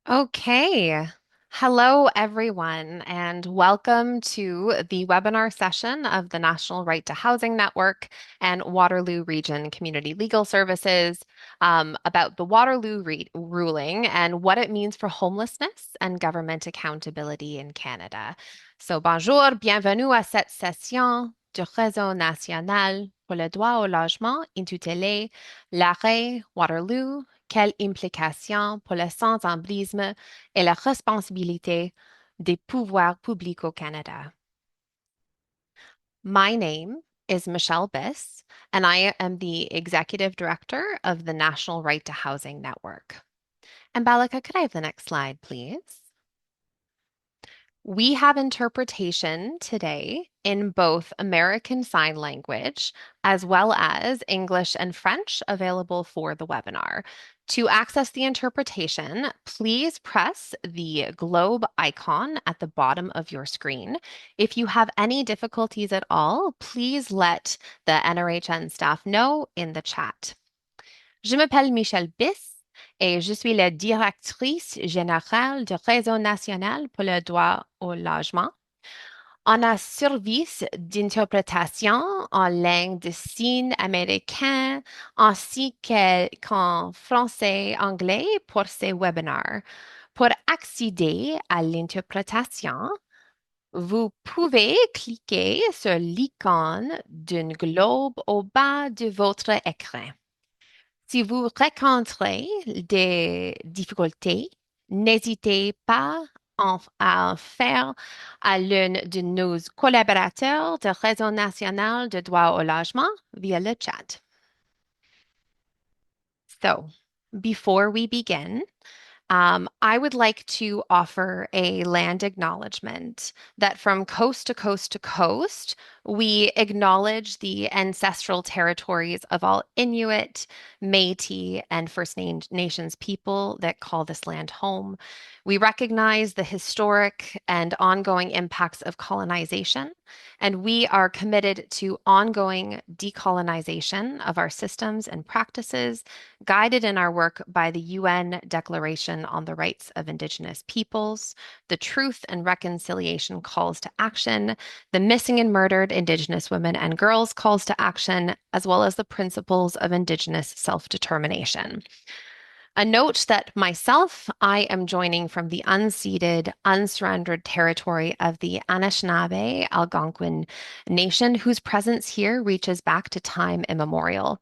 Okay. Hello, everyone, and welcome to the webinar session of the National Right to Housing Network and Waterloo Region Community Legal Services about the Waterloo ruling and what it means for homelessness and government accountability in Canada. So, bonjour, bienvenue à cette session du Réseau national pour le droit au logement intitulée L'arrêt Waterloo. Quelles implications pour le sans-abrisme et la responsabilité des pouvoirs publics au Canada? My name is Michelle Biss, and I am the Executive Director of the National Right to Housing Network. And Balika, could I have the next slide, please? We have interpretation today in both American Sign Language as well as English and French available for the webinar. To access the interpretation, please press the globe icon at the bottom of your screen. If you have any difficulties at all, please let the NRHN staff know in the chat. Je m'appelle Michelle Biss et je suis la directrice générale du Réseau national pour le droit au logement. On a service d'interprétation en langue de signes américain ainsi qu'en français-anglais pour ces webinaires. Pour accéder à l'interprétation, vous pouvez cliquer sur l'icône d'un globe au bas de votre écran. Si vous rencontrez des difficultés, n'hésitez pas à en faire à l'un de nos collaborateurs de Réseau national de droit au logement via le chat. So, before we begin, I would like to offer a land acknowledgement that from coast to coast to coast, we acknowledge the ancestral territories of all Inuit, Métis, and Nations people that call this land home. We recognize the historic and ongoing impacts of colonization, and we are committed to ongoing decolonization of our systems and practices guided in our work by the UN Declaration on the Rights of Indigenous Peoples, the Truth and Reconciliation Calls to Action, the Missing and Murdered Indigenous Women and Girls Calls to Action, as well as the Principles of Indigenous Self-Determination. A note that myself, I am joining from the unceded, unsurrendered territory of the Anishinaabe Algonquin Nation, whose presence here reaches back to time immemorial.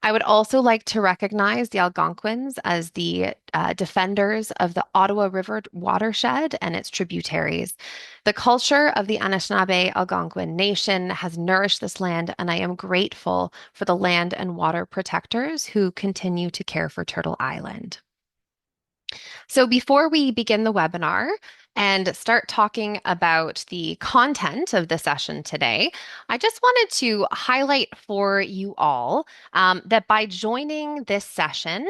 I would also like to recognize the Algonquins as the defenders of the Ottawa River watershed and its tributaries. The culture of the Anishinaabe Algonquin Nation has nourished this land, and I am grateful for the land and water protectors who continue to care for Turtle Island. So before we begin the webinar and start talking about the content of the session today, I just wanted to highlight for you all that by joining this session,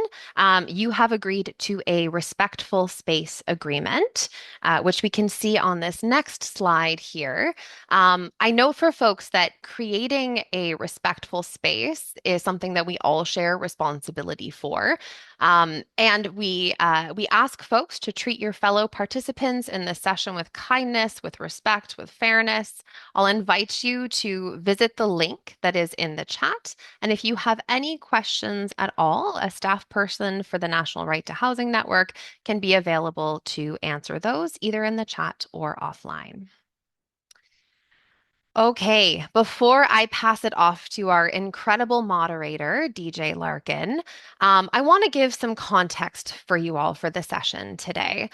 you have agreed to a respectful space agreement, which we can see on this next slide here. I know for folks that creating a respectful space is something that we all share responsibility for. And we ask folks to treat your fellow participants in this session with kindness, with respect, with fairness. I'll invite you to visit the link that is in the chat. And if you have any questions at all, a staff person for the National Right to Housing Network can be available to answer those either in the chat or offline. Okay, before I pass it off to our incredible moderator, DJ Larkin, I want to give some context for you all for the session today.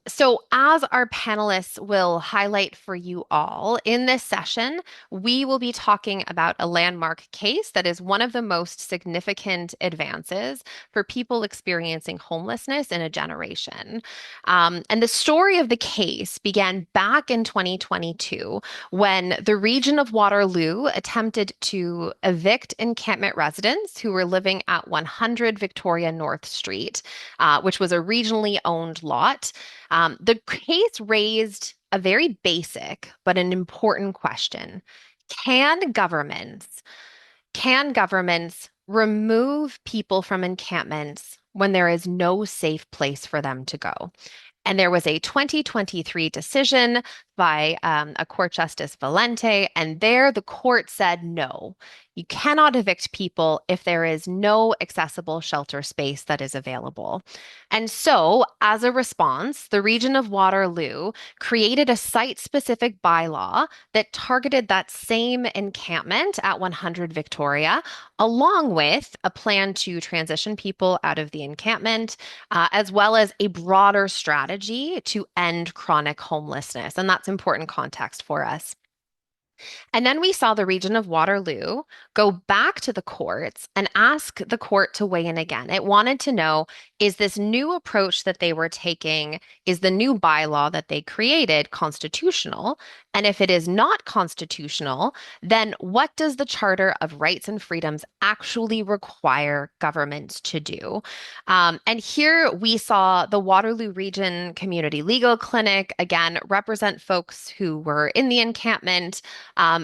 So, as our panelists will highlight for you all, in this session, we will be talking about a landmark case that is one of the most significant advances for people experiencing homelessness in a generation. And the story of the case began back in 2022 when the region of Waterloo attempted to evict encampment residents who were living at 100 Victoria North Street, which was a regionally owned lot. The case raised a very basic but an important question. Can governments can governments remove people from encampments when there is no safe place for them to go. And there was a 2023 decision by a court justice Valente, and there the court said no, you cannot evict people if there is no accessible shelter space that is available. And so, as a response, the region of Waterloo created a site-specific bylaw that targeted that same encampment at 100 Victoria, along with a plan to transition people out of the encampment as well as a broader strategy to end chronic homelessness. And that's important context for us. And then we saw the region of Waterloo go back to the courts and ask the court to weigh in again. It wanted to know, is this new approach that they were taking, is the new bylaw that they created constitutional? And if it is not constitutional, then what does the Charter of Rights and Freedoms actually require governments to do? And here we saw the Waterloo Region Community Legal Clinic again represent folks who were in the encampment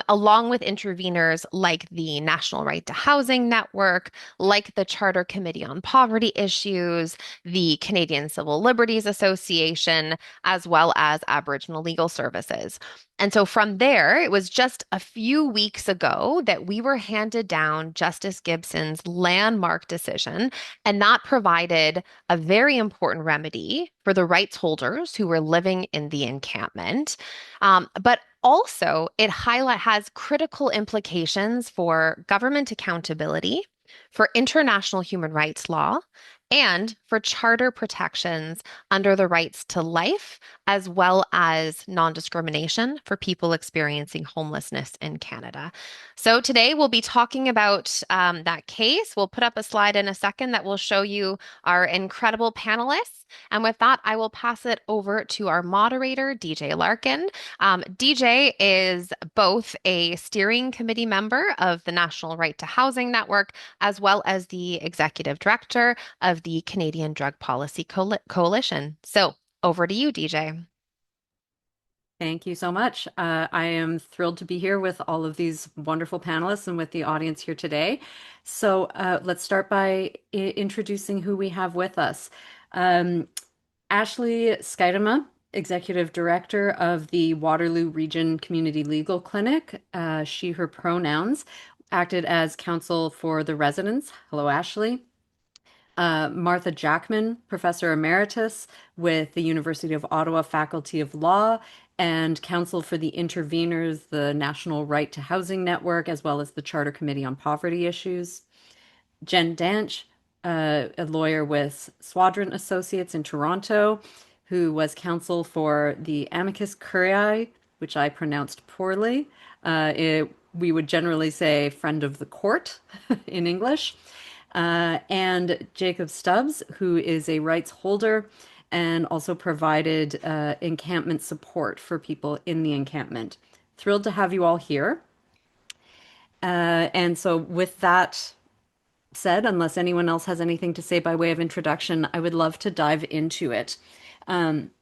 along with interveners like the National Right to Housing Network, like the Charter Committee on Poverty Issues, the Canadian Civil Liberties Association, as well as Aboriginal Legal Services. And so from there, it was just a few weeks ago that we were handed down Justice Gibson's landmark decision, and that provided a very important remedy for the rights holders who were living in the encampment. But also, it has critical implications for government accountability, for international human rights law, and for charter protections under the rights to life, as well as non-discrimination for people experiencing homelessness in Canada. So today we'll be talking about that case. We'll put up a slide in a second that will show you our incredible panelists. And with that, I will pass it over to our moderator, DJ Larkin. DJ is both a steering committee member of the National Right to Housing Network, as well as the executive director of the Canadian Drug Policy Coalition. So over to you, DJ. Thank you so much. I am thrilled to be here with all of these wonderful panelists and with the audience here today. So let's start by introducing who we have with us. Ashley Skydema, Executive Director of the Waterloo Region Community Legal Clinic, she, her pronouns, acted as counsel for the residents. Hello, Ashley. Martha Jackman, Professor Emeritus with the University of Ottawa Faculty of Law and counsel for the interveners, the National Right to Housing Network, as well as the Charter Committee on Poverty Issues. Jen Danch, a lawyer with Swadron Associates in Toronto, who was counsel for the Amicus Curiae, which I pronounced poorly. We would generally say friend of the court in English. And Jacob Stubbs, who is a rights holder and also provided encampment support for people in the encampment. Thrilled to have you all here. And so with that said, unless anyone else has anything to say by way of introduction, I would love to dive into it.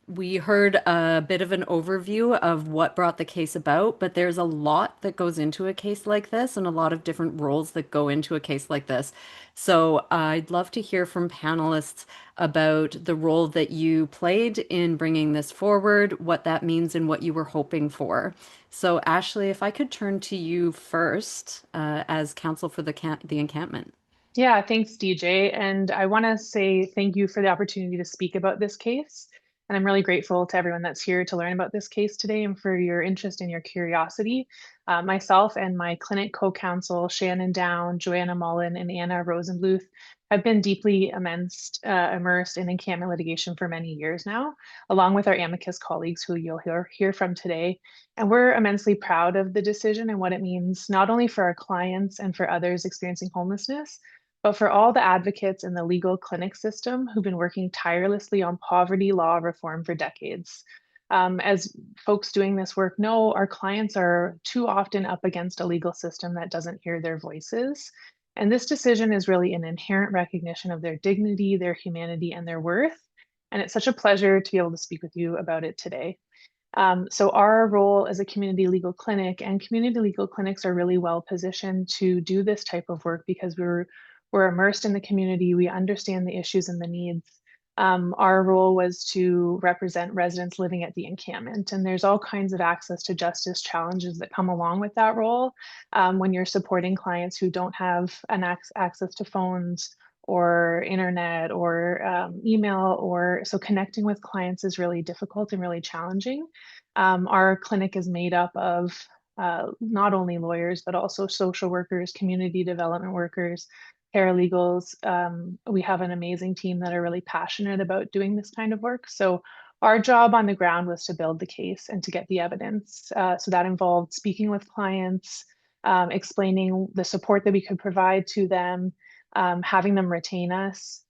We heard a bit of an overview of what brought the case about, but there's a lot that goes into a case like this and a lot of different roles that go into a case like this. So I'd love to hear from panelists about the role that you played in bringing this forward, what that means, and what you were hoping for. So Ashley, if I could turn to you first as counsel for the encampment. Yeah, thanks, DJ. And I want to say thank you for the opportunity to speak about this case. And I'm really grateful to everyone that's here to learn about this case today and for your interest and your curiosity. Myself and my clinic co-counsel, Shannon Down, Joanna Mullen, and Anna Rosenbluth, have been deeply immersed in encampment litigation for many years now, along with our amicus colleagues who you'll hear from today. And we're immensely proud of the decision and what it means, not only for our clients and for others experiencing homelessness, but for all the advocates in the legal clinic system who've been working tirelessly on poverty law reform for decades. As folks doing this work know, our clients are too often up against a legal system that doesn't hear their voices. And this decision is really an inherent recognition of their dignity, their humanity, and their worth. And it's such a pleasure to be able to speak with you about it today. So our role as a community legal clinic and community legal clinics are really well positioned to do this type of work because we're We're immersed in the community. We understand the issues and the needs. Our role was to represent residents living at the encampment, and there's all kinds of access to justice challenges that come along with that role when you're supporting clients who don't have an access to phones or internet or email, or so connecting with clients is really difficult and really challenging. Our clinic is made up of not only lawyers, but also social workers, community development workers, paralegals. We have an amazing team that are really passionate about doing this kind of work. So our job on the ground was to build the case and to get the evidence. So that involved speaking with clients, explaining the support that we could provide to them, having them retain us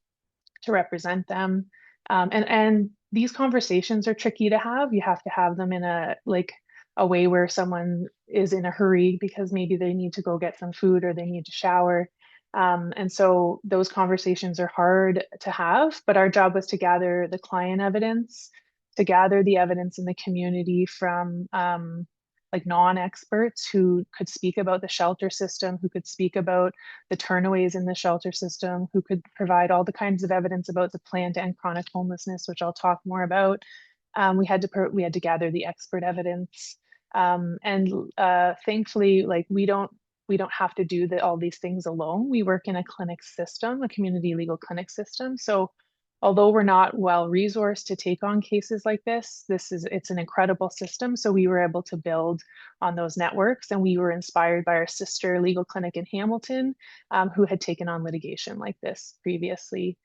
to represent them. And these conversations are tricky to have. You have to have them in a way where someone is in a hurry because maybe they need to go get some food or they need to shower. And so those conversations are hard to have, but our job was to gather the client evidence, to gather the evidence in the community from like non-experts who could speak about the shelter system, who could speak about the turnaways in the shelter system, who could provide all the kinds of evidence about the planned and chronic homelessness, which I'll talk more about. We had to gather the expert evidence, and thankfully, like we don't have to do all these things alone. We work in a clinic system, a community legal clinic system. So although we're not well resourced to take on cases like it's an incredible system. So we were able to build on those networks, and we were inspired by our sister legal clinic in Hamilton, who had taken on litigation like this previously.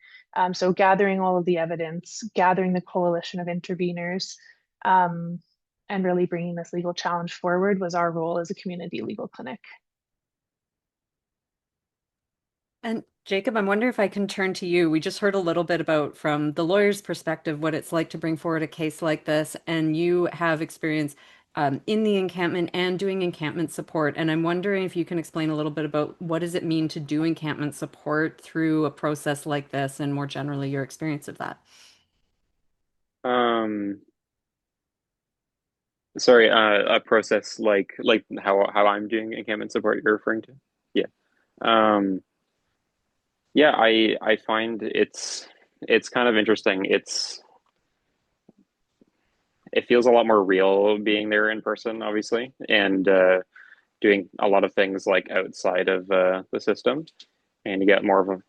So gathering all of the evidence, gathering the coalition of interveners, um, and really bringing this legal challenge forward was our role as a community legal clinic. And Jacob, I'm wondering if I can turn to you. We just heard a little bit about, from the lawyer's perspective, what it's like to bring forward a case like this, and you have experience in the encampment and doing encampment support. And I'm wondering if you can explain a little bit about what does it mean to do encampment support through a process like this, and more generally your experience of that. Um, Sorry, a process like how I'm doing encampment support you're referring to? Yeah. Um, yeah, I find it's kind of interesting. It feels a lot more real being there in person, obviously, and doing a lot of things like outside of the system, and you get more of a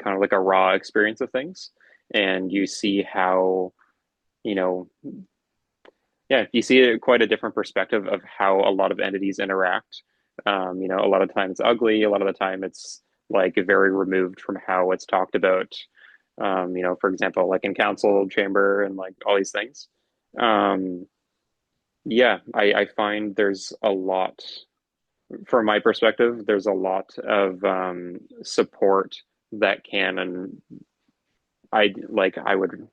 kind of like a raw experience of things, and you see how, you know, yeah, you see quite a different perspective of how a lot of entities interact. A lot of times it's ugly, a lot of the time it's like very removed from how it's talked about. For example, like in council chamber and like all these things. Um, yeah, I find there's a lot, from my perspective, there's a lot of support that can, and I would,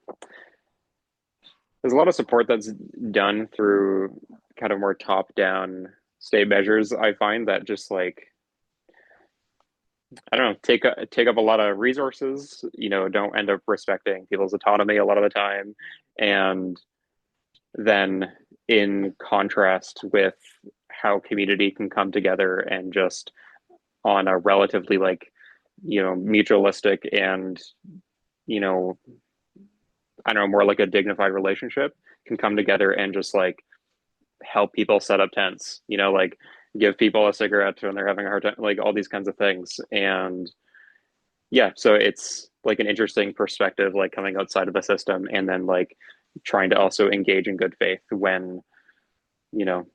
there's a lot of support that's done through kind of more top-down state measures. I find that just like, I don't know, take up a lot of resources. Don't end up respecting people's autonomy a lot of the time, and then in contrast with how community can come together and just on a relatively like, mutualistic and, you know I don't know, more like a dignified relationship, can come together and just like help people set up tents, like give people a cigarette when they're having a hard time, like all these kinds of things. And yeah, so it's like an interesting perspective, like coming outside of the system and then like trying to also engage in good faith when, you know,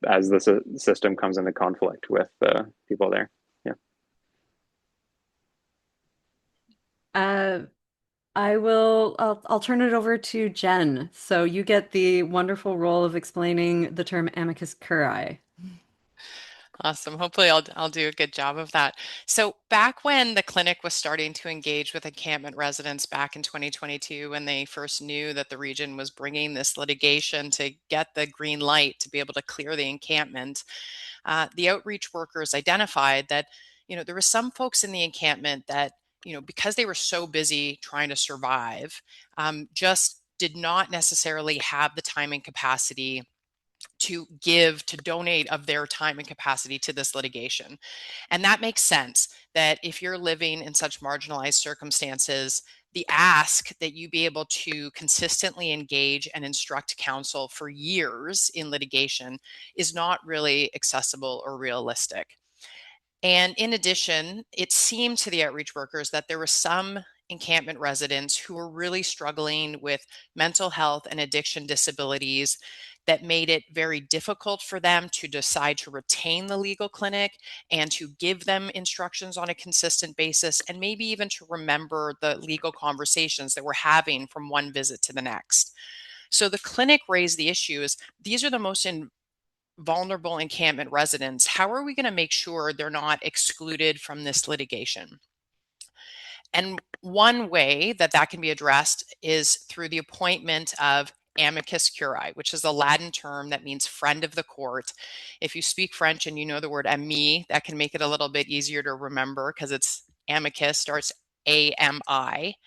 as the system comes into conflict with the people there. Yeah. Uh, I'll turn it over to Jen. So you get the wonderful role of explaining the term amicus curiae. Awesome. Hopefully I'll do a good job of that. So back when the clinic was starting to engage with encampment residents back in 2022, when they first knew that the region was bringing this litigation to get the green light to be able to clear the encampment, the outreach workers identified that, there were some folks in the encampment that, because they were so busy trying to survive, just did not necessarily have the time and capacity to donate of their time and capacity to this litigation. And that makes sense. that if you're living in such marginalized circumstances, the ask that you be able to consistently engage and instruct counsel for years in litigation is not really accessible or realistic. And in addition, it seemed to the outreach workers that there were some encampment residents who were really struggling with mental health and addiction disabilities that made it very difficult for them to decide to retain the legal clinic and to give them instructions on a consistent basis, and maybe even to remember the legal conversations that we're having from one visit to the next. So the clinic raised the issues. These are the most vulnerable encampment residents. How are we going to make sure they're not excluded from this litigation? And one way that that can be addressed is through the appointment of amicus curiae, which is a Latin term that means friend of the court. If you speak French and you know the word ami, that can make it a little bit easier to remember because it's amicus, starts AMI.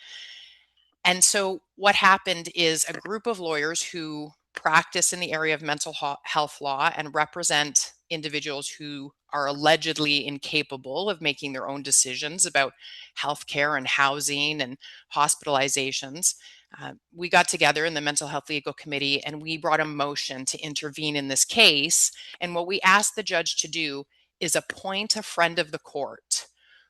And so what happened is a group of lawyers who practice in the area of mental health law and represent individuals who are allegedly incapable of making their own decisions about healthcare and housing and hospitalizations. We got together in the Mental Health Legal Committee and we brought a motion to intervene in this case. And what we asked the judge to do is appoint a friend of the court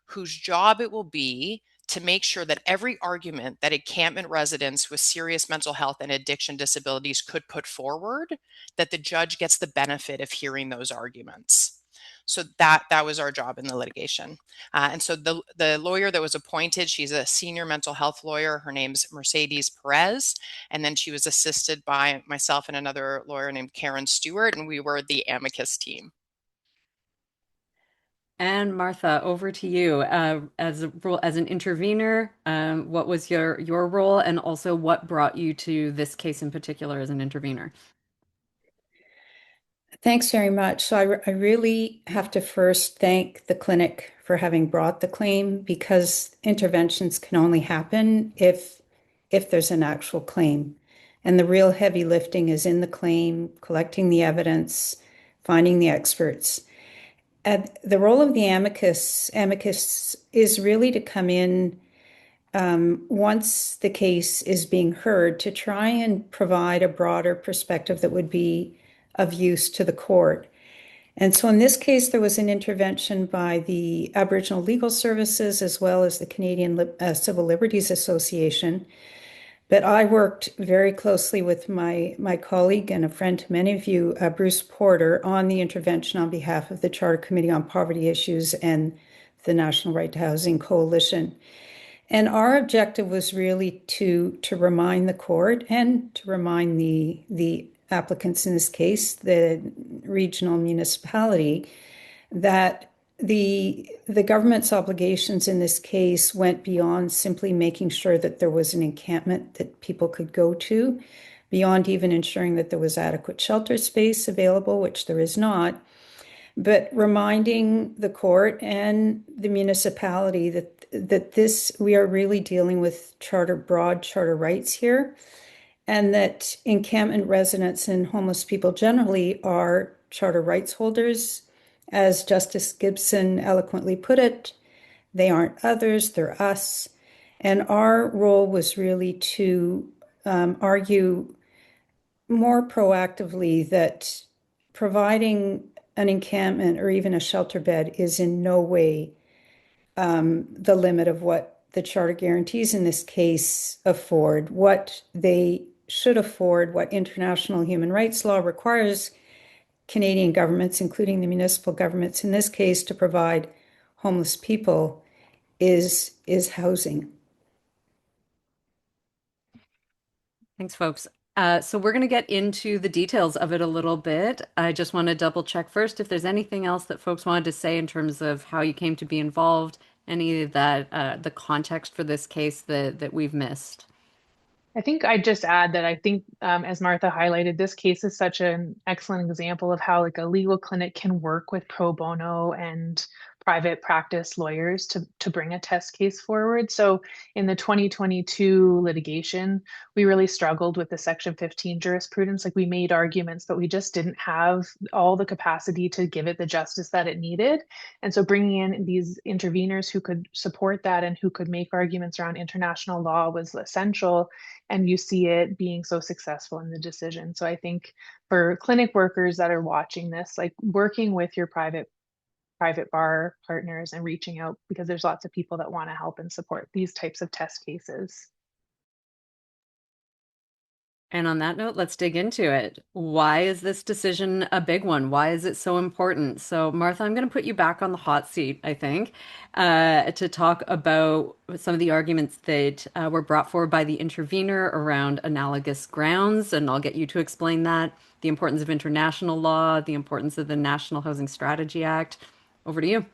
whose job it will be to make sure that every argument that encampment residents with serious mental health and addiction disabilities could put forward, that the judge gets the benefit of hearing those arguments. So that was our job in the litigation. And so the lawyer that was appointed, she's a senior mental health lawyer. Her name's Mercedes Perez. And then she was assisted by myself and another lawyer named Karen Stewart, and we were the amicus team. And Martha, over to you. As an intervener, what was your role, and also what brought you to this case in particular as an intervener? Thanks very much. So I really have to first thank the clinic for having brought the claim, because interventions can only happen if there's an actual claim. And the real heavy lifting is in the claim, collecting the evidence, finding the experts. And the role of the amicus is really to come in once the case is being heard, to try and provide a broader perspective that would be of use to the court. And so in this case, there was an intervention by the Aboriginal Legal Services as well as the Canadian Civil Liberties Association. But I worked very closely with my colleague and a friend to many of you, Bruce Porter, on the intervention on behalf of the Charter Committee on Poverty Issues and the National Right to Housing Coalition. And our objective was really to remind the court and to remind the applicants in this case, the regional municipality, that the government's obligations in this case went beyond simply making sure that there was an encampment that people could go to, beyond even ensuring that there was adequate shelter space available, which there is not, but reminding the court and the municipality that this, we are really dealing with broad charter rights here, and that encampment residents and homeless people generally are charter rights holders. As Justice Gibson eloquently put it, they aren't others, they're us. And our role was really to argue more proactively that providing an encampment or even a shelter bed is in no way the limit of what the charter guarantees in this case afford. What they should afford, what international human rights law requires Canadian governments, including the municipal governments in this case, to provide homeless people is housing. Thanks, folks. So we're going to get into the details of it a little bit. I just want to double check first if there's anything else that folks wanted to say in terms of how you came to be involved, any of that, the context for this case that we've missed. I think I'd just add that I think, as Martha highlighted, this case is such an excellent example of how like a legal clinic can work with pro bono and private practice lawyers to bring a test case forward. So in the 2022 litigation, we really struggled with the Section 15 jurisprudence. Like we made arguments, but we just didn't have all the capacity to give it the justice that it needed. And so bringing in these interveners who could support that and who could make arguments around international law was essential. And you see it being so successful in the decision. So I think for clinic workers that are watching this, like working with your private bar partners and reaching out, because there's lots of people that want to help and support these types of test cases. And on that note, let's dig into it. Why is this decision a big one? Why is it so important? So, Martha, I'm going to put you back on the hot seat, I think, to talk about some of the arguments that were brought forward by the intervener around analogous grounds. And I'll get you to explain that, the importance of international law, the importance of the National Housing Strategy Act. Over to you.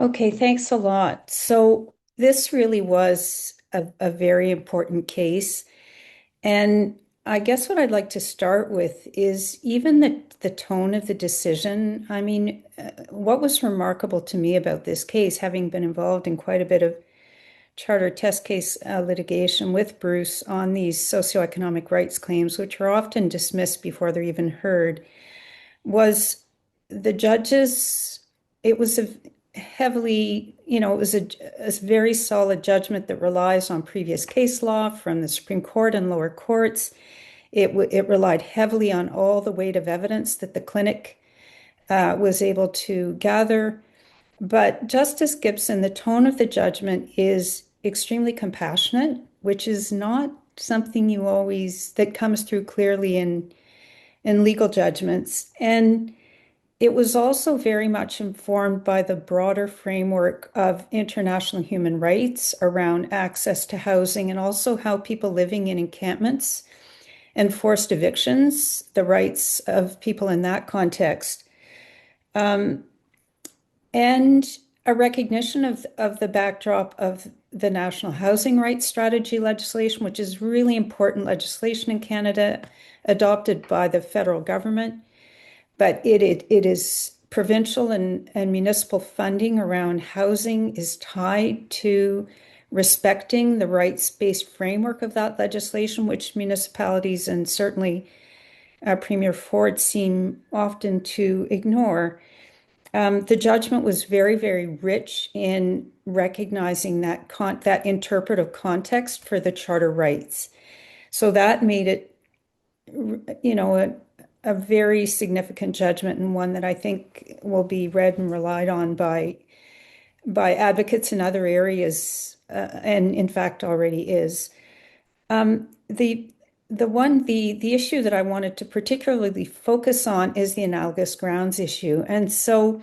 Okay, thanks a lot. So this really was a very important case. And I guess what I'd like to start with is even the tone of the decision. I mean, what was remarkable to me about this case, having been involved in quite a bit of charter test case litigation with Bruce on these socioeconomic rights claims, which are often dismissed before they're even heard, was the judges. It was a heavily, it was a very solid judgment that relies on previous case law from the Supreme Court and lower courts. It relied heavily on all the weight of evidence that the clinic was able to gather. But Justice Gibson, the tone of the judgment is extremely compassionate, which is not something that comes through clearly in legal judgments. And it was also very much informed by the broader framework of international human rights around access to housing and also how people living in encampments and forced evictions, the rights of people in that context. And a recognition of the backdrop of the National Housing Rights Strategy legislation, which is really important legislation in Canada, adopted by the federal government. But it is provincial and municipal funding around housing is tied to respecting the rights-based framework of that legislation, which municipalities and certainly Premier Ford seem often to ignore. The judgment was very, very rich in recognizing that interpretive context for the charter rights. So that made it, a very significant judgment and one that I think will be read and relied on by advocates in other areas, and in fact already is. The issue that I wanted to particularly focus on is the analogous grounds issue. And so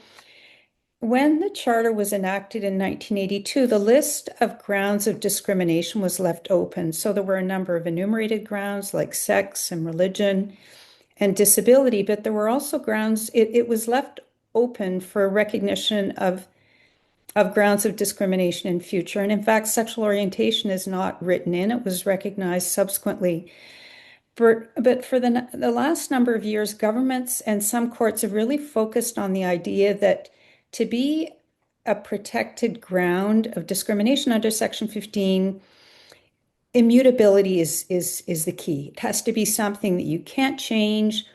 when the charter was enacted in 1982, the list of grounds of discrimination was left open. So there were a number of enumerated grounds like sex and religion and disability, but there were also grounds, it was left open for recognition of grounds of discrimination in future. And in fact, sexual orientation is not written in, it was recognized subsequently. But for the last number of years, governments and some courts have really focused on the idea that to be a protected ground of discrimination under Section 15, immutability is the key. It has to be something that you can't change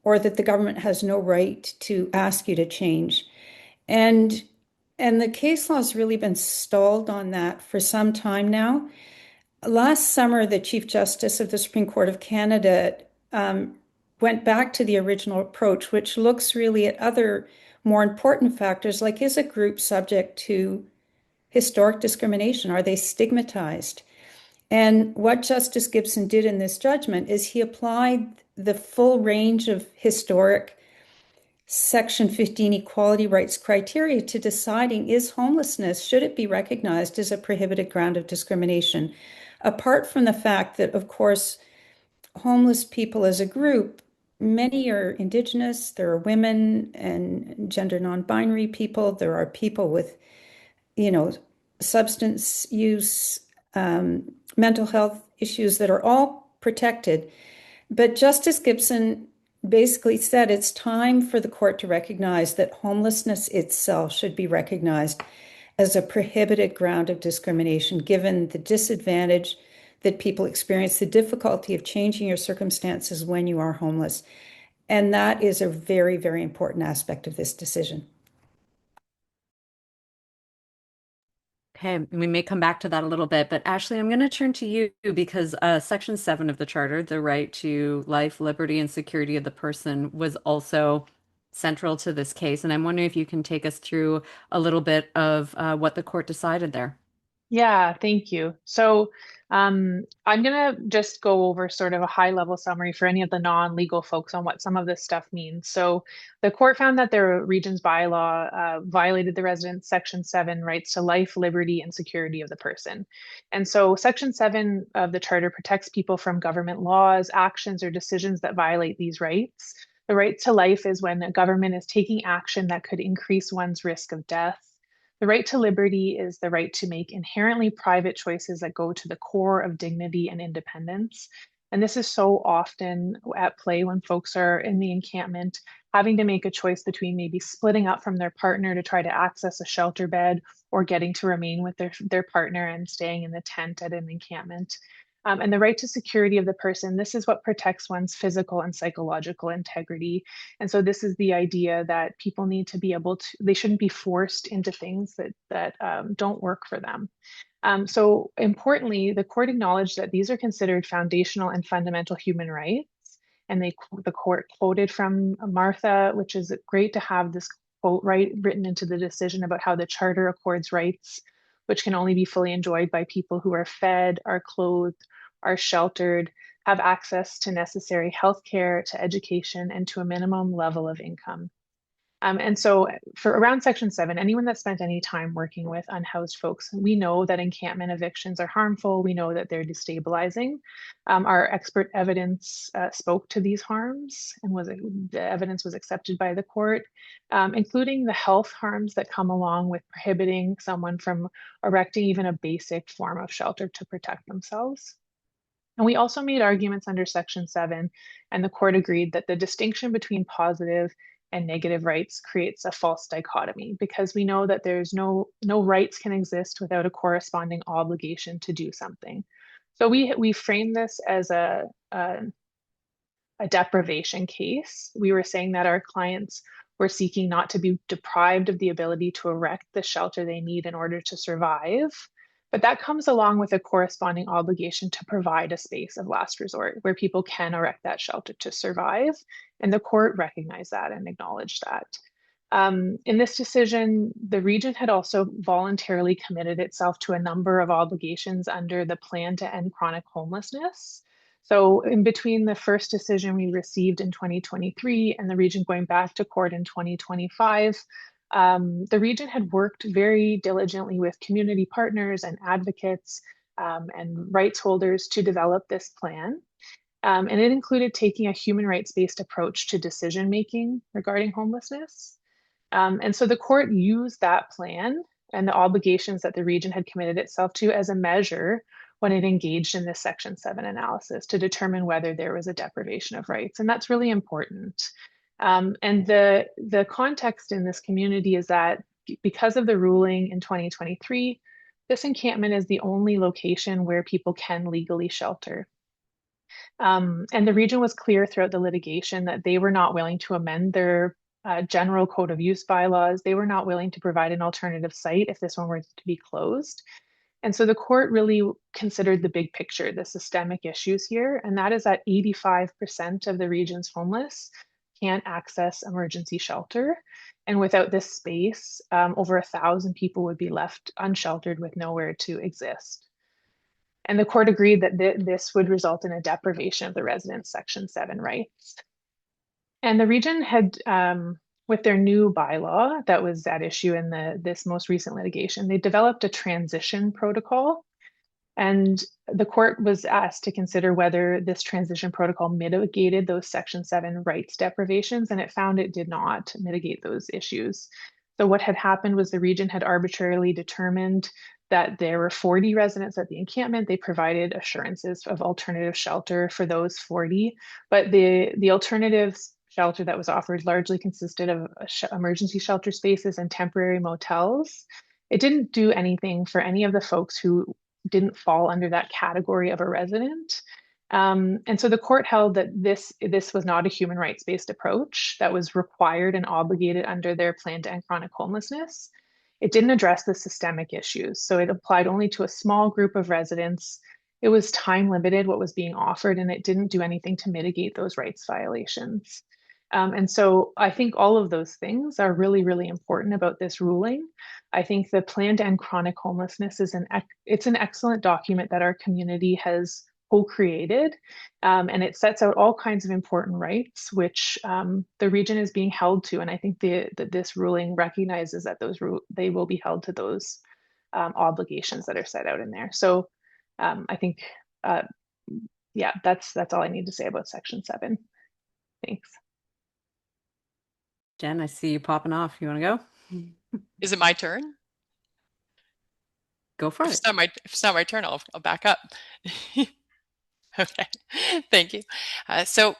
or that the government has no right to ask you to change. And the case law has really been stalled on that for some time now. Last summer, the Chief Justice of the Supreme Court of Canada went back to the original approach, which looks really at other more important factors, like is a group subject to historic discrimination? Are they stigmatized? And what Justice Gibson did in this judgment is he applied the full range of historic Section 15 equality rights criteria to deciding is homelessness, should it be recognized as a prohibited ground of discrimination? Apart from the fact that, of course, homeless people as a group, many are Indigenous, there are women and gender non-binary people, there are people with, substance use, mental health issues that are all protected. But Justice Gibson basically said it's time for the court to recognize that homelessness itself should be recognized as a prohibited ground of discrimination, given the disadvantage that people experience, the difficulty of changing your circumstances when you are homeless. And that is a very, very important aspect of this decision. Okay, we may come back to that a little bit, but Ashley, I'm going to turn to you because Section 7 of the Charter, the right to life, liberty, and security of the person, was also central to this case. And I'm wondering if you can take us through a little bit of what the court decided there. Yeah, thank you. So I'm going to just go over sort of a high level summary for any of the non-legal folks on what some of this stuff means. So the court found that the region's bylaw violated the resident's Section 7 rights to life, liberty, and security of the person. And so Section 7 of the Charter protects people from government laws, actions, or decisions that violate these rights. The right to life is when a government is taking action that could increase one's risk of death. The right to liberty is the right to make inherently private choices that go to the core of dignity and independence. And this is so often at play when folks are in the encampment, having to make a choice between maybe splitting up from their partner to try to access a shelter bed or getting to remain with their partner and staying in the tent at an encampment. And the right to security of the person, this is what protects one's physical and psychological integrity. And so this is the idea that people need to be able to, they shouldn't be forced into things that don't work for them. So importantly, the court acknowledged that these are considered foundational and fundamental human rights. And the court quoted from Martha, which is great to have this quote written into the decision about how the Charter accords rights, which can only be fully enjoyed by people who are fed, are clothed, are sheltered, have access to necessary health care, to education, and to a minimum level of income. And so for around Section 7, anyone that spent any time working with unhoused folks, we know that encampment evictions are harmful. We know that they're destabilizing. Our expert evidence spoke to these harms and the evidence was accepted by the court, including the health harms that come along with prohibiting someone from erecting even a basic form of shelter to protect themselves. And we also made arguments under Section 7, and the court agreed that the distinction between positive and negative rights creates a false dichotomy because we know that there's no rights can exist without a corresponding obligation to do something. So we frame this as a deprivation case. We were saying that our clients were seeking not to be deprived of the ability to erect the shelter they need in order to survive. But that comes along with a corresponding obligation to provide a space of last resort where people can erect that shelter to survive. And the court recognized that and acknowledged that. In this decision, the region had also voluntarily committed itself to a number of obligations under the Plan to End Chronic Homelessness. So in between the first decision we received in 2023 and the region going back to court in 2025, the region had worked very diligently with community partners and advocates and rights holders to develop this plan. And it included taking a human rights-based approach to decision-making regarding homelessness. And so the court used that plan and the obligations that the region had committed itself to as a measure when it engaged in this Section 7 analysis to determine whether there was a deprivation of rights. And that's really important. And the context in this community is that because of the ruling in 2023, this encampment is the only location where people can legally shelter. And the region was clear throughout the litigation that they were not willing to amend their general code of use bylaws. They were not willing to provide an alternative site if this one were to be closed. And so the court really considered the big picture, the systemic issues here, and that is that 85% of the region's homeless can't access emergency shelter. And without this space, over 1,000 people would be left unsheltered with nowhere to exist. And the court agreed that this would result in a deprivation of the residents' Section 7 rights. And the region had, with their new bylaw that was at issue in this most recent litigation, they developed a transition protocol. And the court was asked to consider whether this transition protocol mitigated those Section 7 rights deprivations, and it found it did not mitigate those issues. So what had happened was the region had arbitrarily determined that there were 40 residents at the encampment. They provided assurances of alternative shelter for those 40, but the alternative shelter that was offered largely consisted of emergency shelter spaces and temporary motels. It didn't do anything for any of the folks who didn't fall under that category of a resident. And so the court held that this was not a human rights-based approach that was required and obligated under their plan to end chronic homelessness. It didn't address the systemic issues. So it applied only to a small group of residents. It was time limited, what was being offered, and it didn't do anything to mitigate those rights violations. And so I think all of those things are really, really important about this ruling. I think the plan to end chronic homelessness is it's an excellent document that our community has co-created, and it sets out all kinds of important rights, which the region is being held to. And I think that this ruling recognizes that they will be held to those obligations that are set out in there. So I think, yeah, that's all I need to say about Section 7. Thanks. Jen, I see you popping off. You want to go? Is it my turn? Go for it. If it's not my turn, I'll back up. Okay, thank you. So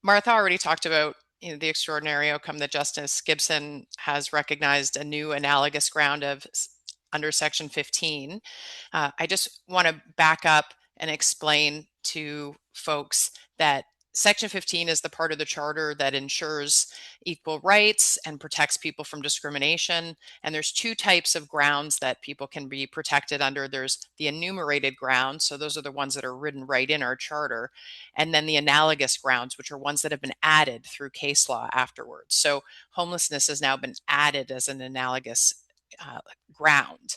Martha already talked about the extraordinary outcome that Justice Gibson has recognized a new analogous ground of under Section 15. I just want to back up and explain to folks that Section 15 is the part of the charter that ensures equal rights and protects people from discrimination. And there's two types of grounds that people can be protected under. There's the enumerated grounds, so those are the ones that are written right in our charter, and then the analogous grounds, which are ones that have been added through case law afterwards. So homelessness has now been added as an analogous ground.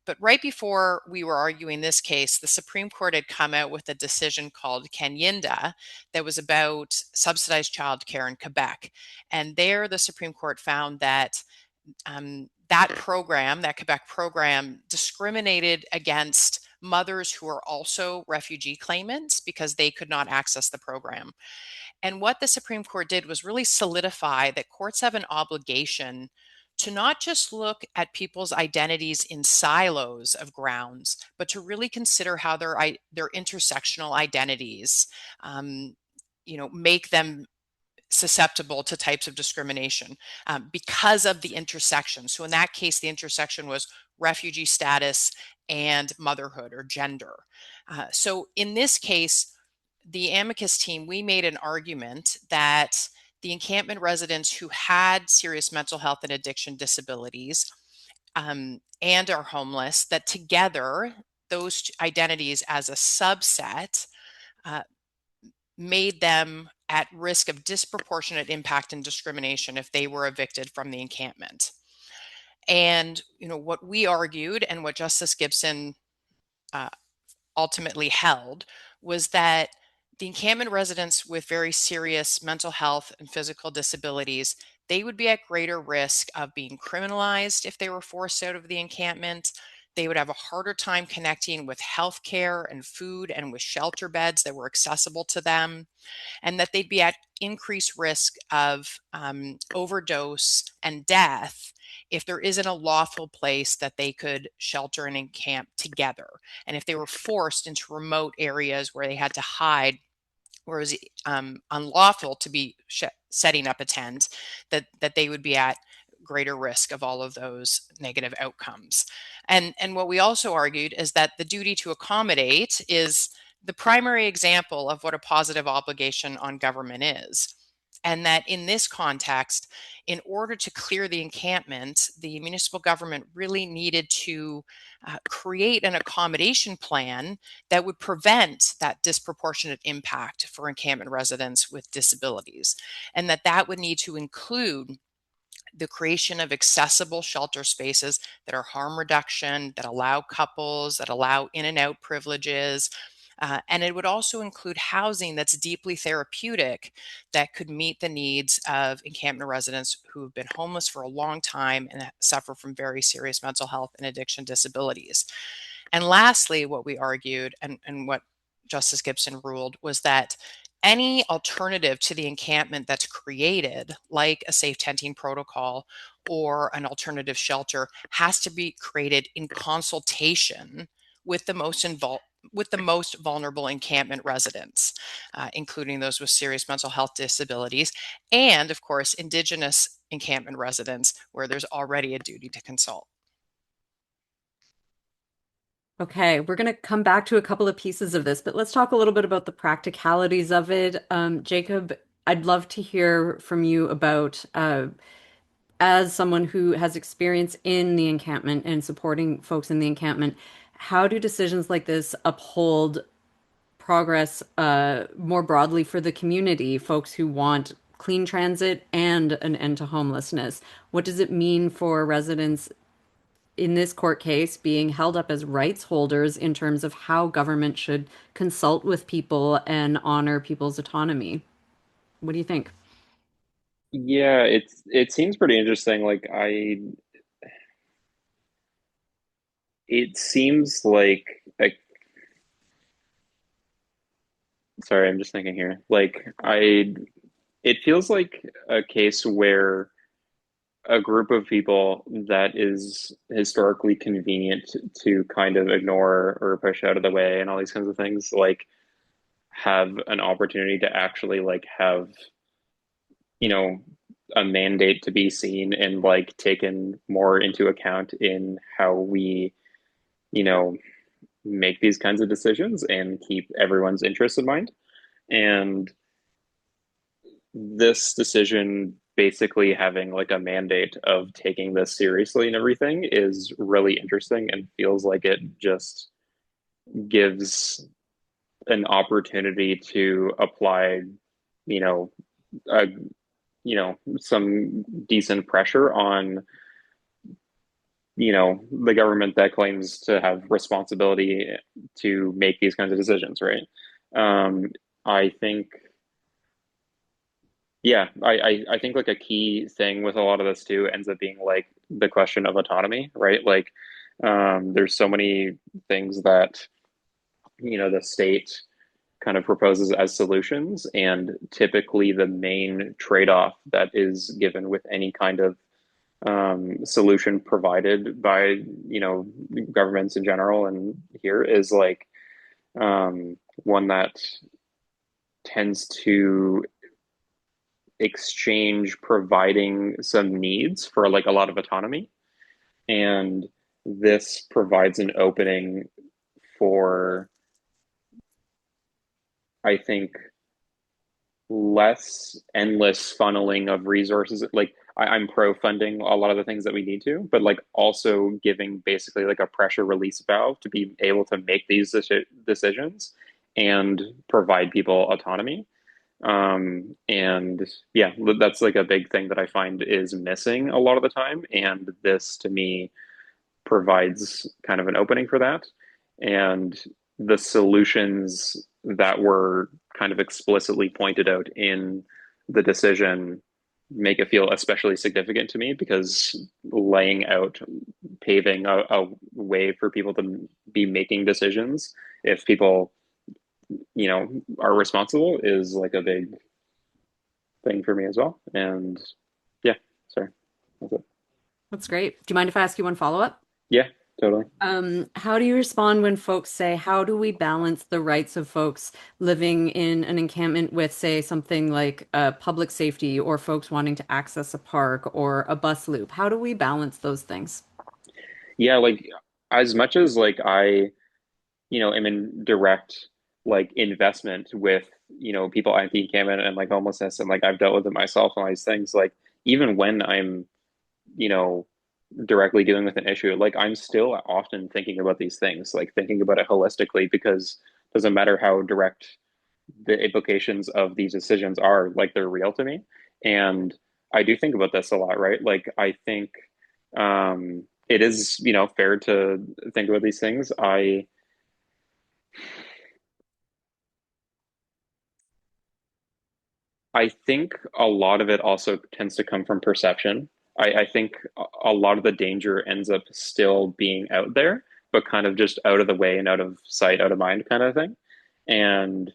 But right before we were arguing this case, the Supreme Court had come out with a decision called Kanyinda that was about subsidized childcare in Quebec. And there the Supreme Court found that that Quebec program, discriminated against mothers who are also refugee claimants because they could not access the program. And what the Supreme Court did was really solidify that courts have an obligation to not just look at people's identities in silos of grounds, but to really consider how their intersectional identities, make them susceptible to types of discrimination because of the intersection. So in that case, the intersection was refugee status and motherhood or gender. So in this case, the amicus team, we made an argument that the encampment residents who had serious mental health and addiction disabilities and are homeless, that together, those identities as a subset made them at risk of disproportionate impact and discrimination if they were evicted from the encampment. And what we argued and what Justice Gibson ultimately held was that the encampment residents with very serious mental health and physical disabilities, they would be at greater risk of being criminalized if they were forced out of the encampment. They would have a harder time connecting with healthcare and food and with shelter beds that were accessible to them, and that they'd be at increased risk of overdose and death if there isn't a lawful place that they could shelter and encamp together. And if they were forced into remote areas where they had to hide, where it was unlawful to be setting up a tent, that they would be at greater risk of all of those negative outcomes. And what we also argued is that the duty to accommodate is the primary example of what a positive obligation on government is. And that in this context, in order to clear the encampment, the municipal government really needed to create an accommodation plan that would prevent that disproportionate impact for encampment residents with disabilities. And that would need to include the creation of accessible shelter spaces that are harm reduction, that allow couples, that allow in and out privileges. And it would also include housing that's deeply therapeutic that could meet the needs of encampment residents who have been homeless for a long time and suffer from very serious mental health and addiction disabilities. And lastly, what we argued and what Justice Gibson ruled was that any alternative to the encampment that's created, like a safe tenting protocol or an alternative shelter has to be created in consultation with the most vulnerable encampment residents, including those with serious mental health disabilities, and of course, Indigenous encampment residents, where there's already a duty to consult. Okay, we're going to come back to a couple of pieces of this, but let's talk a little bit about the practicalities of it. Jacob, I'd love to hear from you about, as someone who has experience in the encampment and supporting folks in the encampment, how do decisions like this uphold progress more broadly for the community, folks who want clean transit and an end to homelessness? What does it mean for residents in this court case being held up as rights holders in terms of how government should consult with people and honor people's autonomy? What do you think? Yeah, it seems pretty interesting. It seems like a, sorry, I'm just thinking here. It feels like a case where a group of people that is historically convenient to kind of ignore or push out of the way and all these kinds of things, like have an opportunity to actually like have, you know, a mandate to be seen and like taken more into account in how we, you know, make these kinds of decisions and keep everyone's interests in mind. And this decision basically having like a mandate of taking this seriously and everything is really interesting and feels like it just gives an opportunity to apply, you know, a, some decent pressure on, the government that claims to have responsibility to make these kinds of decisions, right? Um, I think Yeah, I think like a key thing with a lot of this too ends up being like the question of autonomy, right? There's so many things that, the state kind of proposes as solutions, and typically the main trade-off that is given with any kind of solution provided by, governments in general and here is like one that tends to exchange providing some needs for like a lot of autonomy. And this provides an opening for, I think, less endless funneling of resources. I'm pro funding a lot of the things that we need to, but like also giving basically like a pressure release valve to be able to make these decisions and provide people autonomy. And yeah, that's like a big thing that I find is missing a lot of the time. And this to me provides kind of an opening for that. And the solutions that were kind of explicitly pointed out in the decision make it feel especially significant to me because laying out, paving a way for people to be making decisions if people, are responsible is like a big thing for me as well. And yeah, sorry. That's it. That's great. Do you mind if I ask you one follow-up? Yeah, totally. How do you respond when folks say, how do we balance the rights of folks living in an encampment with, say, something like public safety or folks wanting to access a park or a bus loop? How do we balance those things? Yeah, like as much as like I, am in direct like investment with, people anti-encampment and like homelessness and like I've dealt with it myself and all these things, like even when I'm, you know, directly dealing with an issue, like I'm still often thinking about these things, like thinking about it holistically because it doesn't matter how direct the implications of these decisions are, like they're real to me. And I do think about this a lot, right? Like I think it is, fair to think about these things. I think a lot of it also tends to come from perception. I think a lot of the danger ends up still being out there, but kind of just out of the way and out of sight, out of mind kind of thing. And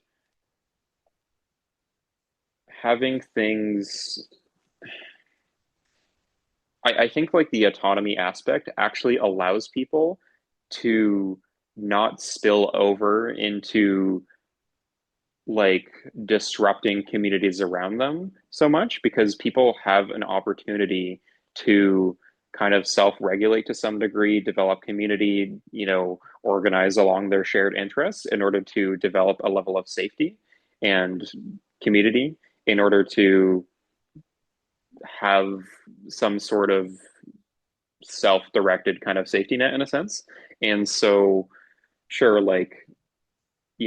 having things, I think like the autonomy aspect actually allows people to not spill over into like disrupting communities around them so much because people have an opportunity to kind of self-regulate to some degree, develop community, organize along their shared interests in order to develop a level of safety and community in order to have some sort of self-directed kind of safety net in a sense. And so, sure, like,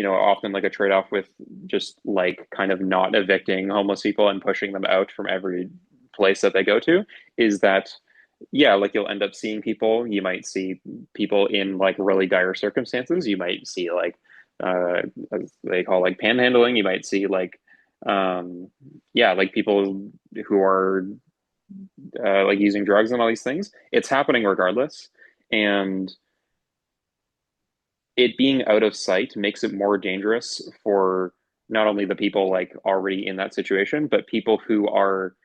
often like a trade-off with just like kind of not evicting homeless people and pushing them out from every place that they go to is that, yeah, like you'll end up seeing people. You might see people in like really dire circumstances. You might see like, as they call like panhandling. You might see like, yeah, like people who are like using drugs and all these things. It's happening regardless. And it being out of sight makes it more dangerous for not only the people like already in that situation, but people who are,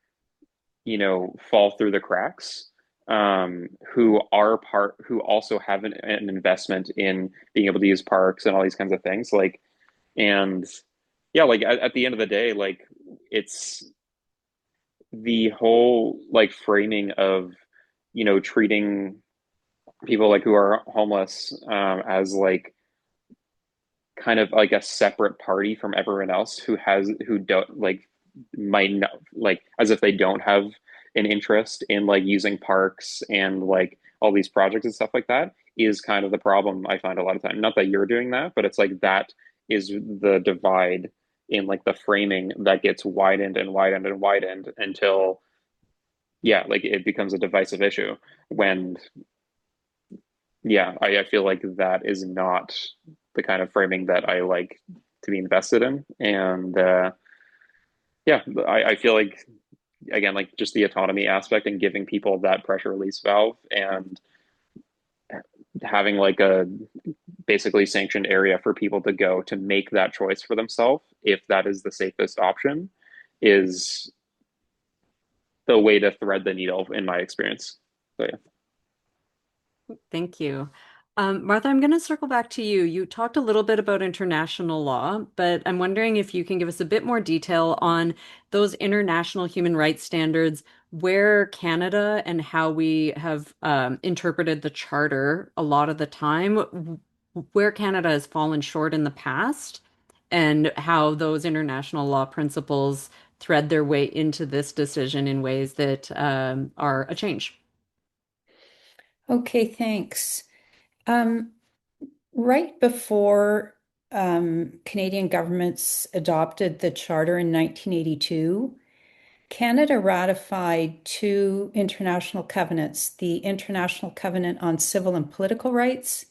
fall through the cracks, who also have an investment in being able to use parks and all these kinds of things. Like, and yeah, like at the end of the day, like it's the whole like framing of, treating people like who are homeless as like kind of like a separate party from everyone else who don't like might not like as if they don't have an interest in like using parks and like all these projects and stuff like that is kind of the problem I find a lot of time. Not that you're doing that, but it's like that is the divide in like the framing that gets widened and widened and widened until yeah, like it becomes a divisive issue when yeah, I feel like that is not the kind of framing that I like to be invested in. And yeah, I feel like, again, like just the autonomy aspect and giving people that pressure release valve and having like a basically sanctioned area for people to go to make that choice for themselves, if that is the safest option, is the way to thread the needle in my experience. So yeah. Thank you. Martha, I'm going to circle back to you. You talked a little bit about international law, but I'm wondering if you can give us a bit more detail on those international human rights standards, where Canada and how we have interpreted the Charter a lot of the time, where Canada has fallen short in the past, and how those international law principles thread their way into this decision in ways that are a change. Okay, thanks. Um, right before Canadian governments adopted the Charter in 1982, Canada ratified two international covenants, the International Covenant on Civil and Political Rights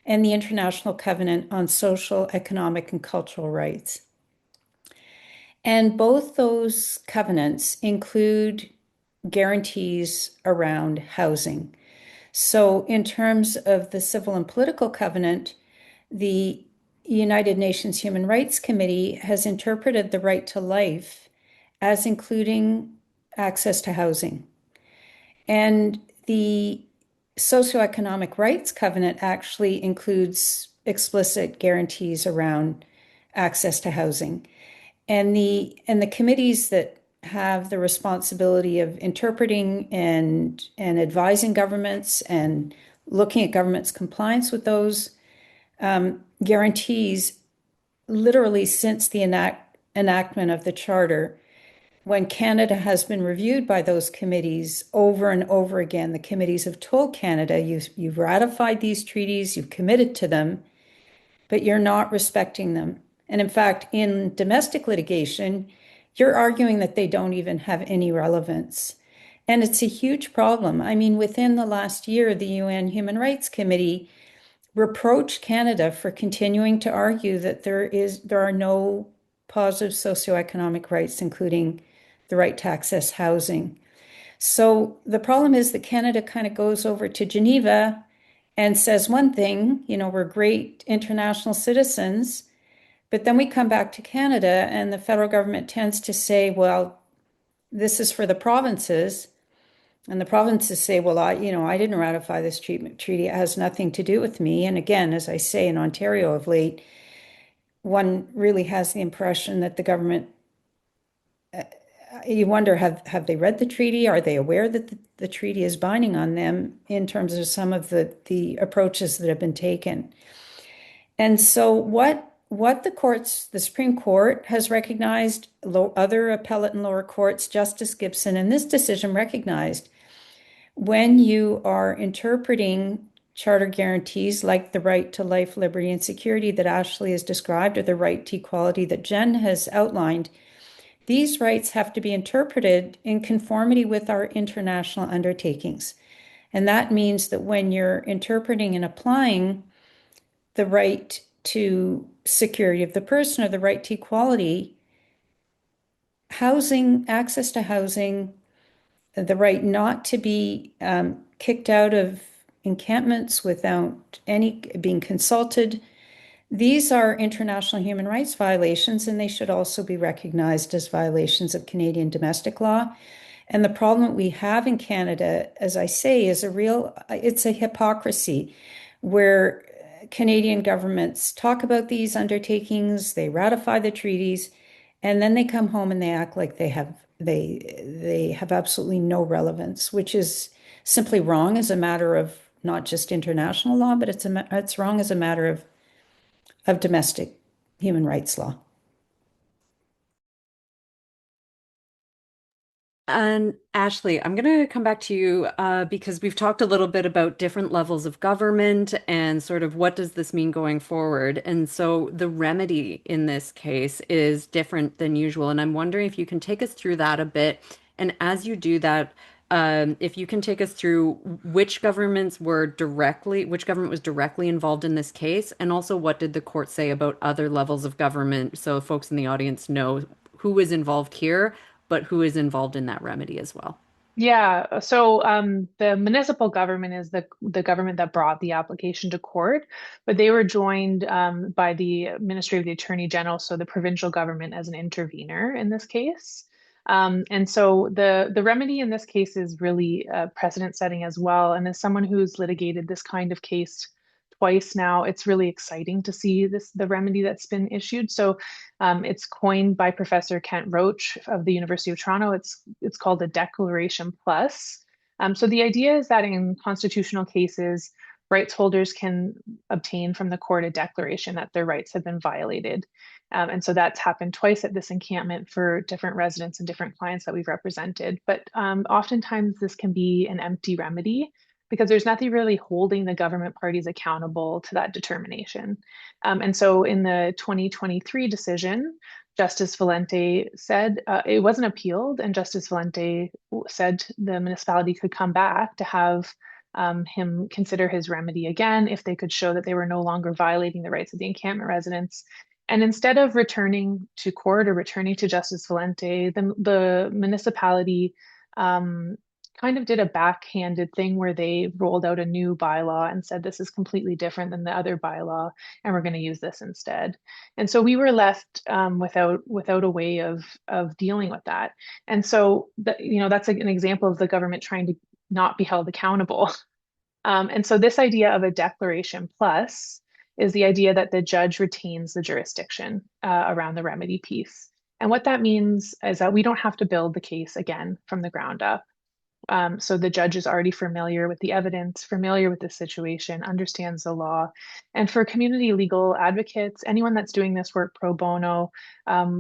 and the International Covenant on Social, Economic, and Cultural Rights. And both those covenants include guarantees around housing. So, in terms of the Civil and Political Covenant, the United Nations Human Rights Committee has interpreted the right to life as including access to housing. And the Socioeconomic Rights Covenant actually includes explicit guarantees around access to housing. And the committees that have the responsibility of interpreting and advising governments and looking at government's compliance with those guarantees, literally since the enactment of the Charter, when Canada has been reviewed by those committees over and over again, the committees have told Canada, you've ratified these treaties, you've committed to them, but you're not respecting them. And in fact, in domestic litigation, you're arguing that they don't even have any relevance. And it's a huge problem. I mean, within the last year, the UN Human Rights Committee reproached Canada for continuing to argue that there are no positive socioeconomic rights, including the right to access housing. So the problem is that Canada kind of goes over to Geneva and says one thing, we're great international citizens, but then we come back to Canada and the federal government tends to say, well, this is for the provinces. And the provinces say, well, I didn't ratify this treaty. It has nothing to do with me. And again, as I say, in Ontario of late, one really has the impression that the government, you wonder, have they read the treaty? Are they aware that the treaty is binding on them in terms of some of the approaches that have been taken? And so what the Supreme Court has recognized, other appellate and lower courts, Justice Gibson in this decision recognized, when you are interpreting charter guarantees like the right to life, liberty, and security that Ashley has described, or the right to equality that Jen has outlined, these rights have to be interpreted in conformity with our international undertakings. And that means that when you're interpreting and applying the right to security of the person or the right to equality, housing, access to housing, the right not to be kicked out of encampments without any being consulted. These are international human rights violations, and they should also be recognized as violations of Canadian domestic law. And the problem we have in Canada, as I say, is it's a hypocrisy where Canadian governments talk about these undertakings, they ratify the treaties, and then they come home and they act like they have absolutely no relevance, which is simply wrong as a matter of not just international law, but it's wrong as a matter of domestic human rights law. And Ashley, I'm going to come back to you because we've talked a little bit about different levels of government and sort of what does this mean going forward. And so the remedy in this case is different than usual. And I'm wondering if you can take us through that a bit. And as you do that, if you can take us through which government was directly involved in this case, and also what did the court say about other levels of government, so folks in the audience know who is involved here, but who is involved in that remedy as well. Yeah, so the municipal government is the government that brought the application to court, but they were joined by the Ministry of the Attorney General, so the provincial government as an intervener in this case. And so the remedy in this case is really precedent setting as well. And as someone who's litigated this kind of case twice now, it's really exciting to see the remedy that's been issued. So it's coined by Professor Kent Roach of the University of Toronto. It's called a declaration plus. So the idea is that in constitutional cases, rights holders can obtain from the court a declaration that their rights have been violated. And so that's happened twice at this encampment for different residents and different clients that we've represented. But oftentimes this can be an empty remedy because there's nothing really holding the government parties accountable to that determination. And so in the 2023 decision, Justice Valente said it wasn't appealed, and Justice Valente said the municipality could come back to have him consider his remedy again if they could show that they were no longer violating the rights of the encampment residents. And instead of returning to court or returning to Justice Valente, the municipality kind of did a backhanded thing where they rolled out a new bylaw and said this is completely different than the other bylaw, and we're going to use this instead. And so we were left without a way of dealing with that. And so that's an example of the government trying to not be held accountable. And so this idea of a declaration plus is the idea that the judge retains the jurisdiction around the remedy piece. And what that means is that we don't have to build the case again from the ground up. So the judge is already familiar with the evidence, familiar with the situation, understands the law. And for community legal advocates, anyone that's doing this work pro bono,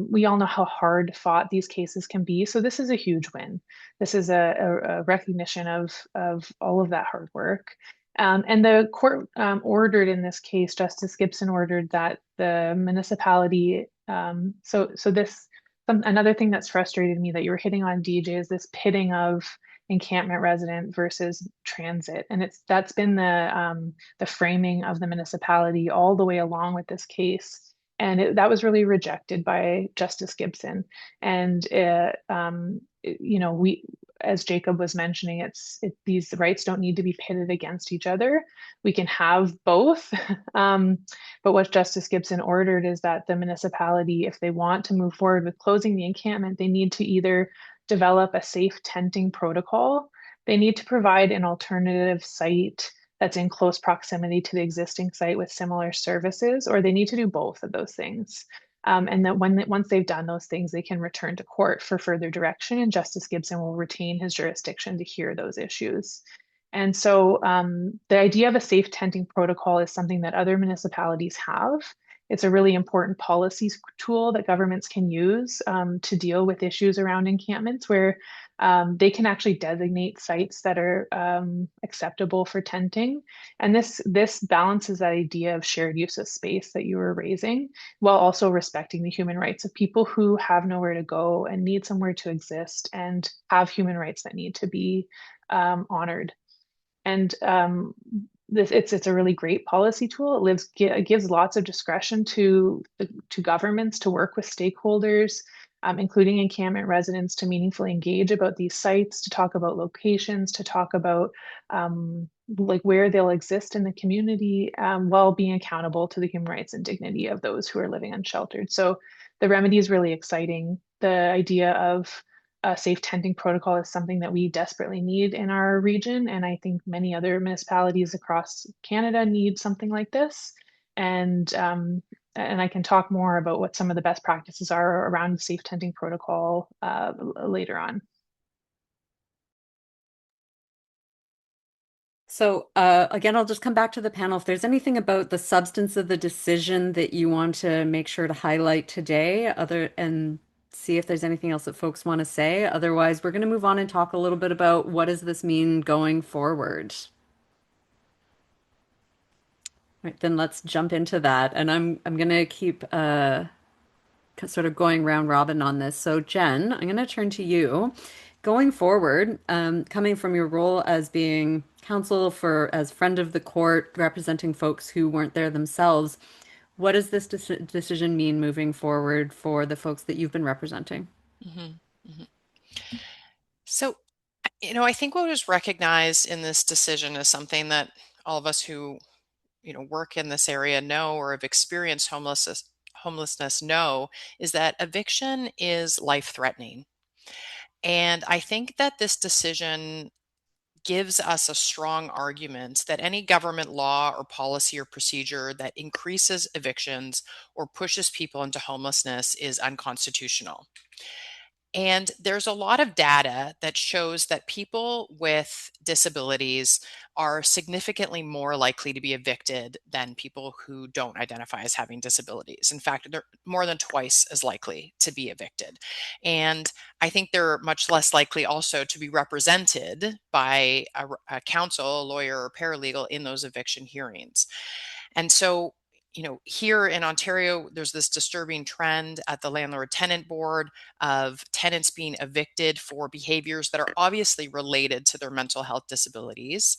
we all know how hard fought these cases can be. So this is a huge win. This is a recognition of all of that hard work. And the court ordered in this case, Justice Gibson ordered that the municipality, another thing that's frustrated me that you were hitting on, DJ, is this pitting of encampment resident versus transit. And that's been the framing of the municipality all the way along with this case. And that was really rejected by Justice Gibson. And we, as Jacob was mentioning, these rights don't need to be pitted against each other. We can have both. But what Justice Gibson ordered is that the municipality, if they want to move forward with closing the encampment, they need to either develop a safe tenting protocol They need to provide an alternative site that's in close proximity to the existing site with similar services, or they need to do both of those things. And that once they've done those things, they can return to court for further direction, and Justice Gibson will retain his jurisdiction to hear those issues. And so the idea of a safe tenting protocol is something that other municipalities have. It's a really important policy tool that governments can use to deal with issues around encampments where they can actually designate sites that are acceptable for tenting. And this balances that idea of shared use of space that you were raising, while also respecting the human rights of people who have nowhere to go and need somewhere to exist and have human rights that need to be honored. And it's a really great policy tool. It gives lots of discretion to governments to work with stakeholders, including encampment residents, to meaningfully engage about these sites, to talk about locations, to talk about like where they'll exist in the community, while being accountable to the human rights and dignity of those who are living unsheltered. So the remedy is really exciting. The idea of a safe tenting protocol is something that we desperately need in our region. And I think many other municipalities across Canada need something like this. And I can talk more about what some of the best practices are around the safe tenting protocol later on. So again, I'll just come back to the panel. If there's anything about the substance of the decision that you want to make sure to highlight today, and see if there's anything else that folks want to say. Otherwise, we're going to move on and talk a little bit about what does this mean going forward. Right, then let's jump into that. And I'm going to keep sort of going round robin on this. So Jen, I'm going to turn to you. Going forward, coming from your role as being counsel as friend of the court, representing folks who weren't there themselves, what does this decision mean moving forward for the folks that you've been representing? Mm-hmm. Mm-hmm. So, I think what was recognized in this decision is something that all of us who, work in this area know or have experienced homelessness know, is that eviction is life-threatening. And I think that this decision gives us a strong argument that any government law or policy or procedure that increases evictions or pushes people into homelessness is unconstitutional. And there's a lot of data that shows that people with disabilities are significantly more likely to be evicted than people who don't identify as having disabilities. In fact, they're more than twice as likely to be evicted. And I think they're much less likely also to be represented by a counsel, a lawyer, or paralegal in those eviction hearings. And so here in Ontario, there's this disturbing trend at the landlord tenant board of tenants being evicted for behaviors that are obviously related to their mental health disabilities,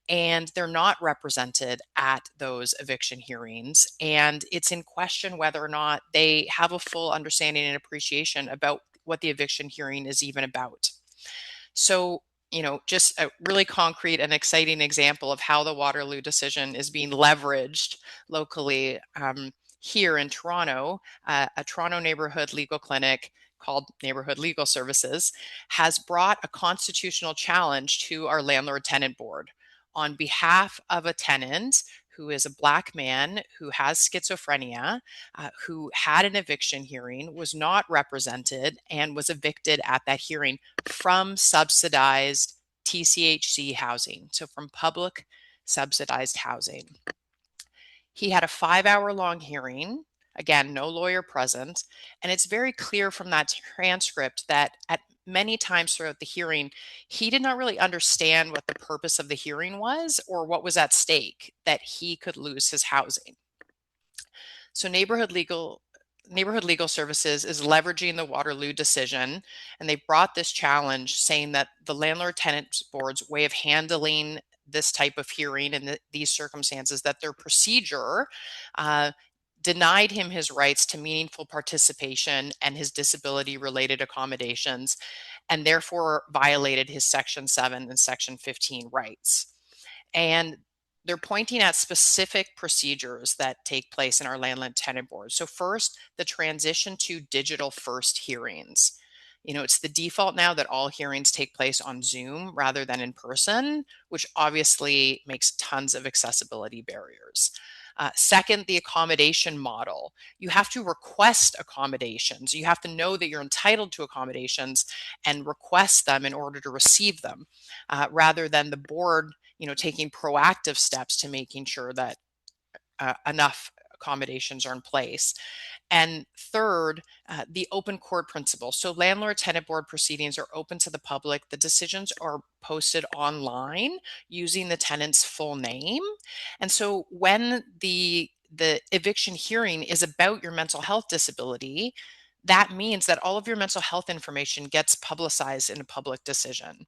and they're not represented at those eviction hearings. And it's in question whether or not they have a full understanding and appreciation about what the eviction hearing is even about. So, just a really concrete and exciting example of how the Waterloo decision is being leveraged locally. Here in Toronto, a Toronto neighborhood legal clinic called Neighborhood Legal Services has brought a constitutional challenge to our landlord tenant board on behalf of a tenant who is a Black man who has schizophrenia, who had an eviction hearing, was not represented, and was evicted at that hearing from subsidized TCHC housing, so from public subsidized housing. He had a 5-hour long hearing. Again, no lawyer present. And it's very clear from that transcript that at many times throughout the hearing, he did not really understand what the purpose of the hearing was or what was at stake, that he could lose his housing. So Neighborhood Legal Services is leveraging the Waterloo decision, and they brought this challenge saying that the landlord tenant board's way of handling this type of hearing in these circumstances, that their procedure denied him his rights to meaningful participation and his disability related accommodations, and therefore violated his Section 7 and Section 15 rights. And they're pointing at specific procedures that take place in our landlord tenant board. So first, the transition to digital first hearings. It's the default now that all hearings take place on Zoom rather than in person, which obviously makes tons of accessibility barriers. Second, the accommodation model. You have to request accommodations. You have to know that you're entitled to accommodations and request them in order to receive them, rather than the board, taking proactive steps to making sure that enough accommodations are in place. And third, the open court principle. So landlord tenant board proceedings are open to the public. The decisions are posted online using the tenant's full name. And so when the eviction hearing is about your mental health disability, that means that all of your mental health information gets publicized in a public decision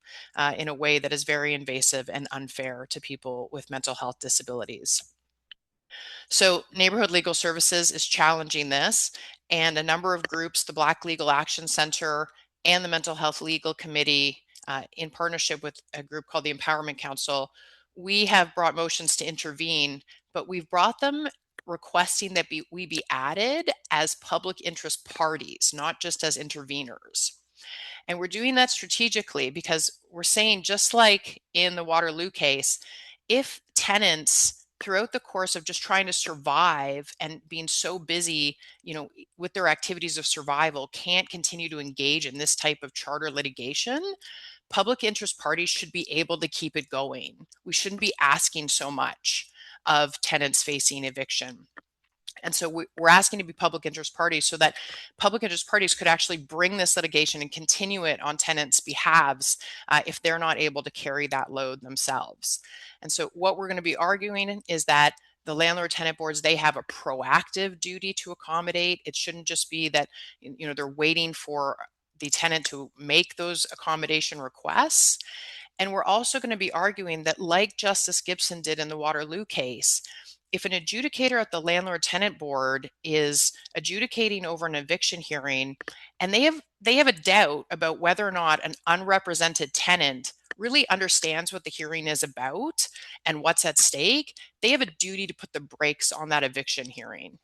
in a way that is very invasive and unfair to people with mental health disabilities. So, Neighborhood Legal Services is challenging this, and a number of groups, the Black Legal Action Center and the Mental Health Legal Committee, in partnership with a group called the Empowerment Council, we have brought motions to intervene, but we've brought them requesting that we be added as public interest parties, not just as interveners. And we're doing that strategically because we're saying, just like in the Waterloo case, if tenants throughout the course of just trying to survive and being so busy, with their activities of survival, can't continue to engage in this type of charter litigation, public interest parties should be able to keep it going. We shouldn't be asking so much of tenants facing eviction. And so we're asking to be public interest parties so that public interest parties could actually bring this litigation and continue it on tenants' behalves if they're not able to carry that load themselves. And so what we're going to be arguing is that the landlord tenant boards, they have a proactive duty to accommodate. It shouldn't just be that they're waiting for the tenant to make those accommodation requests. And we're also going to be arguing that, like Justice Gibson did in the Waterloo case, if an adjudicator at the landlord tenant board is adjudicating over an eviction hearing and they have a doubt about whether or not an unrepresented tenant really understands what the hearing is about and what's at stake, they have a duty to put the brakes on that eviction hearing.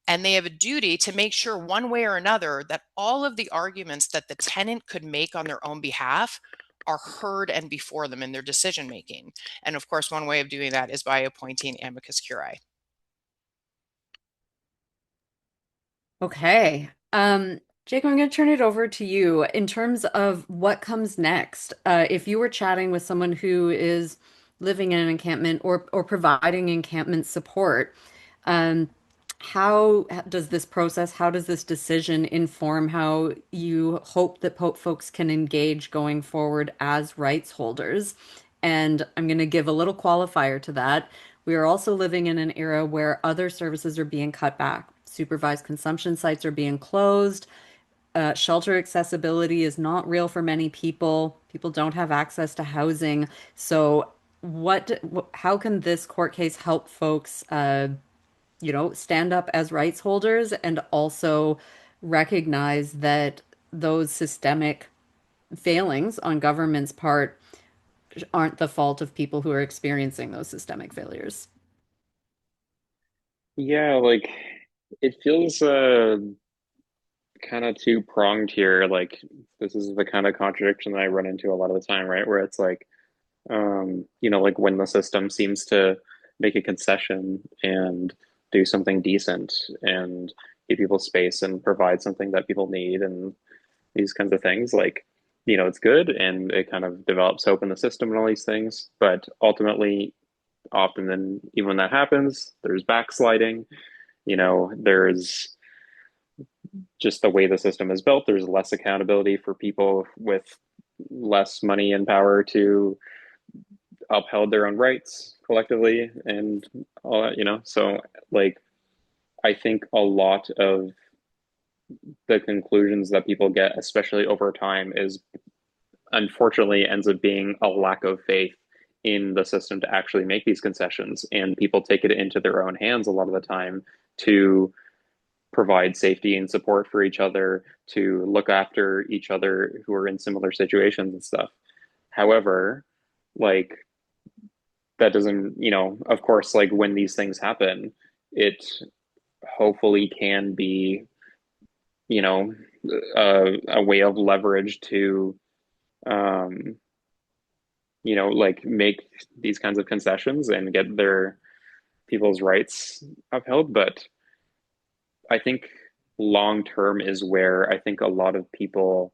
And they have a duty to make sure, one way or another, that all of the arguments that the tenant could make on their own behalf are heard and before them in their decision making. And of course, one way of doing that is by appointing amicus curiae. Okay. Jacob, I'm going to turn it over to you in terms of what comes next. If you were chatting with someone who is living in an encampment or providing encampment support, um, how does this process, how does this decision inform how you hope that folks can engage going forward as rights holders? And I'm going to give a little qualifier to that. We are also living in an era where other services are being cut back. Supervised consumption sites are being closed. Shelter accessibility is not real for many people. People don't have access to housing. So, how can this court case help folks, stand up as rights holders and also recognize that those systemic failings on government's part aren't the fault of people who are experiencing those systemic failures? Yeah, like it feels kind of two-pronged here. Like this is the kind of contradiction that I run into a lot of the time, right? Where it's like, like when the system seems to make a concession and do something decent and give people space and provide something that people need and these kinds of things, like, it's good and it kind of develops hope in the system and all these things. But ultimately, often then even when that happens, there's backsliding, there's just the way the system is built, there's less accountability for people with less money and power to upheld their own rights collectively and all that, so like I think a lot of the conclusions that people get, especially over time, is unfortunately ends up being a lack of faith in the system to actually make these concessions, and people take it into their own hands a lot of the time to provide safety and support for each other, to look after each other who are in similar situations and stuff. However, like that doesn't, of course, like when these things happen, it hopefully can be, you know, a way of leverage to, um, like make these kinds of concessions and get their people's rights upheld. But I think long term is where I think a lot of people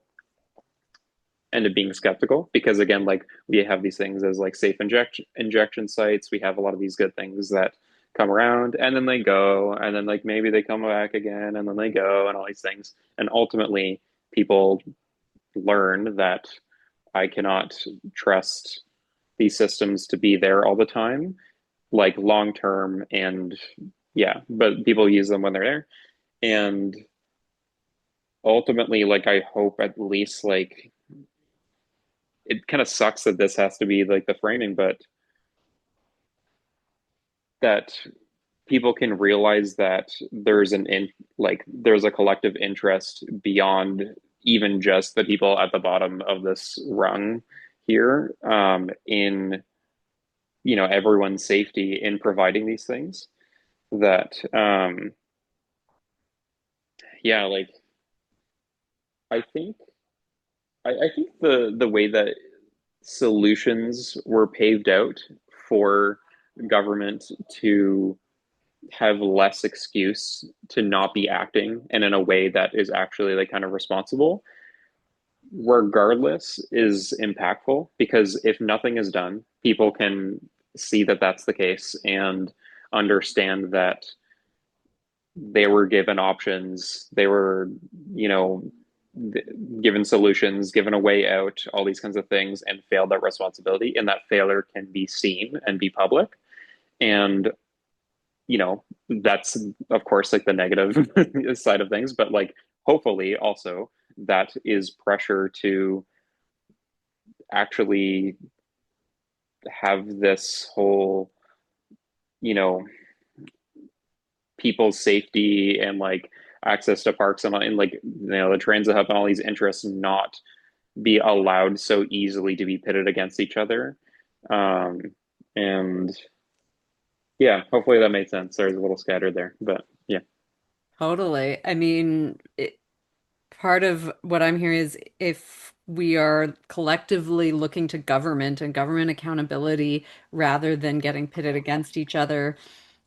end up being skeptical because again, like we have these things as like safe injection sites. We have a lot of these good things that come around and then they go, and then like maybe they come back again and then they go and all these things. And ultimately people learn that I cannot trust these systems to be there all the time, like long term. And yeah, but people use them when they're there. And ultimately, like I hope at least like it kind of sucks that this has to be like the framing, but that people can realize that there's a collective interest beyond even just the people at the bottom of this rung here, in everyone's safety in providing these things. That yeah, like I think I think the way that solutions were paved out for government to have less excuse to not be acting and in a way that is actually like kind of responsible regardless is impactful, because if nothing is done people can see that that's the case and understand that they were given options, they were, you know, given solutions, given a way out, all these kinds of things, and failed that responsibility. And that failure can be seen and be public. And, that's of course like the negative side of things, but like hopefully also that is pressure to actually have this whole, you know, people's safety and like access to parks and like the transit hub and all these interests not be allowed so easily to be pitted against each other. um and yeah, hopefully that made sense. There's a little scattered there, but yeah. Totally. I mean, part of what I'm hearing is if we are collectively looking to government and government accountability rather than getting pitted against each other,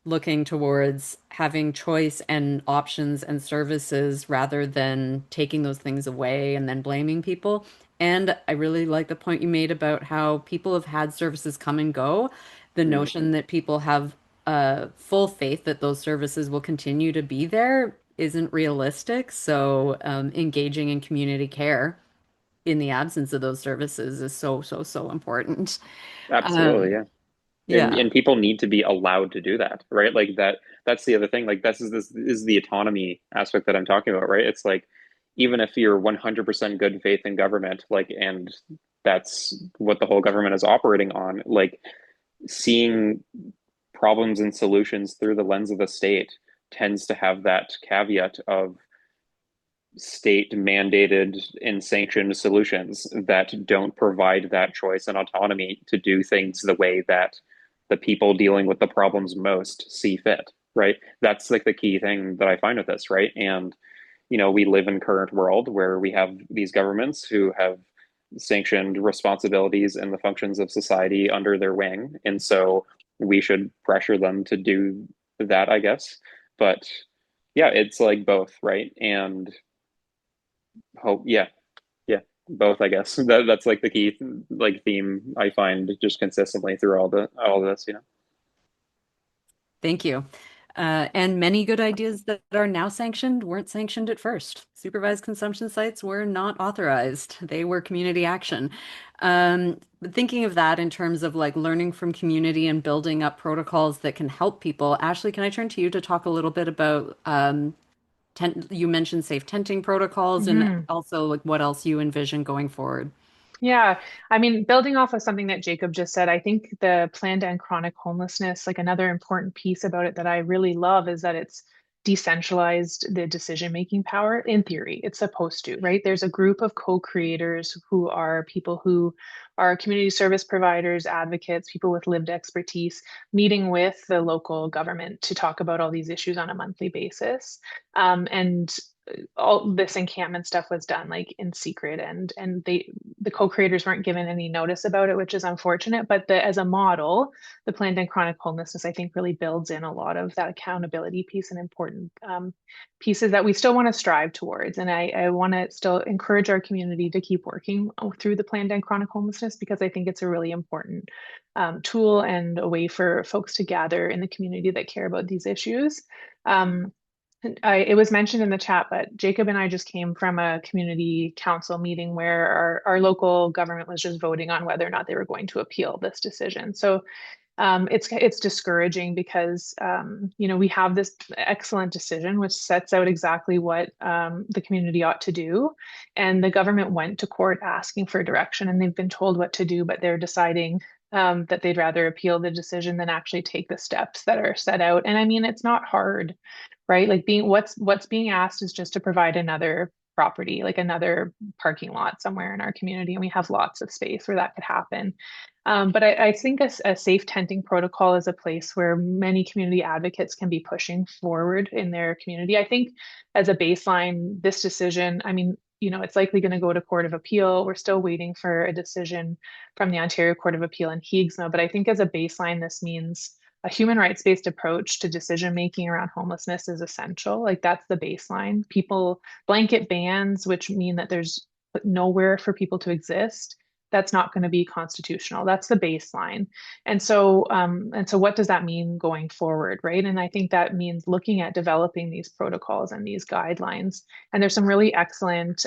looking towards having choice and options and services rather than taking those things away and then blaming people. And I really like the point you made about how people have had services come and go. The Mm. notion that people have full faith that those services will continue to be there isn't realistic. So, engaging in community care in the absence of those services is so, so, so important. Absolutely, Um, yeah. and yeah. and people need to be allowed to do that, right? Like that's the other thing. Like this is the autonomy aspect that I'm talking about, right? It's like even if you're 100% good faith in government, like, and that's what the whole government is operating on, like seeing problems and solutions through the lens of the state tends to have that caveat of state mandated and sanctioned solutions that don't provide that choice and autonomy to do things the way that the people dealing with the problems most see fit, right? That's like the key thing that I find with this, right? And we live in current world where we have these governments who have sanctioned responsibilities and the functions of society under their wing, and so we should pressure them to do that, I guess. But yeah, it's like both, right? And hope, yeah, yeah, both, I guess. That's like the key like theme I find just consistently through all this, Thank you. And many good ideas that are now sanctioned weren't sanctioned at first. Supervised consumption sites were not authorized. They were community action. But thinking of that in terms of like learning from community and building up protocols that can help people, Ashley, can I turn to you to talk a little bit about you mentioned safe tenting protocols and Mhm. also like what else you envision going forward? Yeah, I mean, building off of something that Jacob just said, I think the plan to end chronic homelessness, like another important piece about it that I really love is that it's decentralized the decision-making power in theory. It's supposed to, right? There's a group of co-creators who are people who are community service providers, advocates, people with lived expertise, meeting with the local government to talk about all these issues on a monthly basis. And all this encampment stuff was done like in secret, and the co-creators weren't given any notice about it, which is unfortunate. But as a model, the planned and chronic homelessness, I think, really builds in a lot of that accountability piece and important pieces that we still want to strive towards. And I want to still encourage our community to keep working through the planned and chronic homelessness, because I think it's a really important tool and a way for folks to gather in the community that care about these issues. Um, it was mentioned in the chat, but Jacob and I just came from a community council meeting where our local government was just voting on whether or not they were going to appeal this decision. So it's discouraging because we have this excellent decision which sets out exactly what the community ought to do, and the government went to court asking for direction, and they've been told what to do, but they're deciding that they'd rather appeal the decision than actually take the steps that are set out. And I mean, it's not hard, right? Like what's being asked is just to provide another property, like another parking lot somewhere in our community, and we have lots of space where that could happen. But I think a safe tenting protocol is a place where many community advocates can be pushing forward in their community. I think as a baseline, this decision, I mean, it's likely going to go to Court of Appeal. We're still waiting for a decision from the Ontario Court of Appeal in Heagsma. But I think as a baseline, this means a human rights-based approach to decision making around homelessness is essential. Like that's the baseline. People blanket bans, which mean that there's nowhere for people to exist, that's not going to be constitutional. That's the baseline. And so what does that mean going forward, right? And I think that means looking at developing these protocols and these guidelines. And there's some really excellent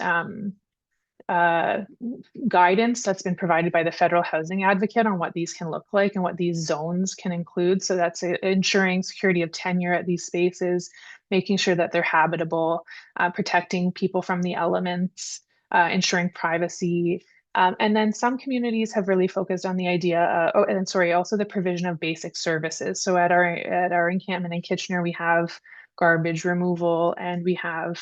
uh, guidance that's been provided by the Federal Housing Advocate on what these can look like and what these zones can include. So that's ensuring security of tenure at these spaces, making sure that they're habitable, protecting people from the elements, ensuring privacy. And then some communities have really focused on the idea, also the provision of basic services. So at our encampment in Kitchener, we have garbage removal and we have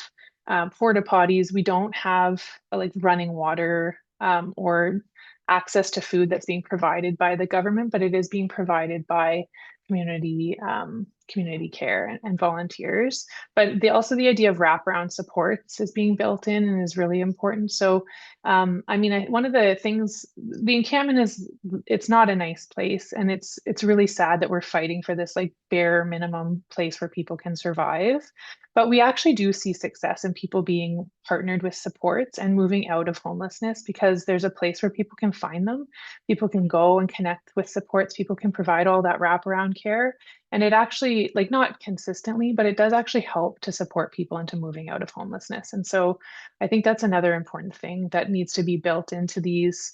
porta potties. We don't have like running water or access to food that's being provided by the government, but it is being provided by community care and volunteers. But also the idea of wraparound supports is being built in and is really important. So I mean, one of the things, the encampment it's not a nice place, and it's really sad that we're fighting for this like bare minimum place where people can survive. But we actually do see success in people being partnered with supports and moving out of homelessness, because there's a place where people can find them. People can go and connect with supports. People can provide all that wraparound care. And it actually, like not consistently, but it does actually help to support people into moving out of homelessness. And so I think that's another important thing that needs to be built into these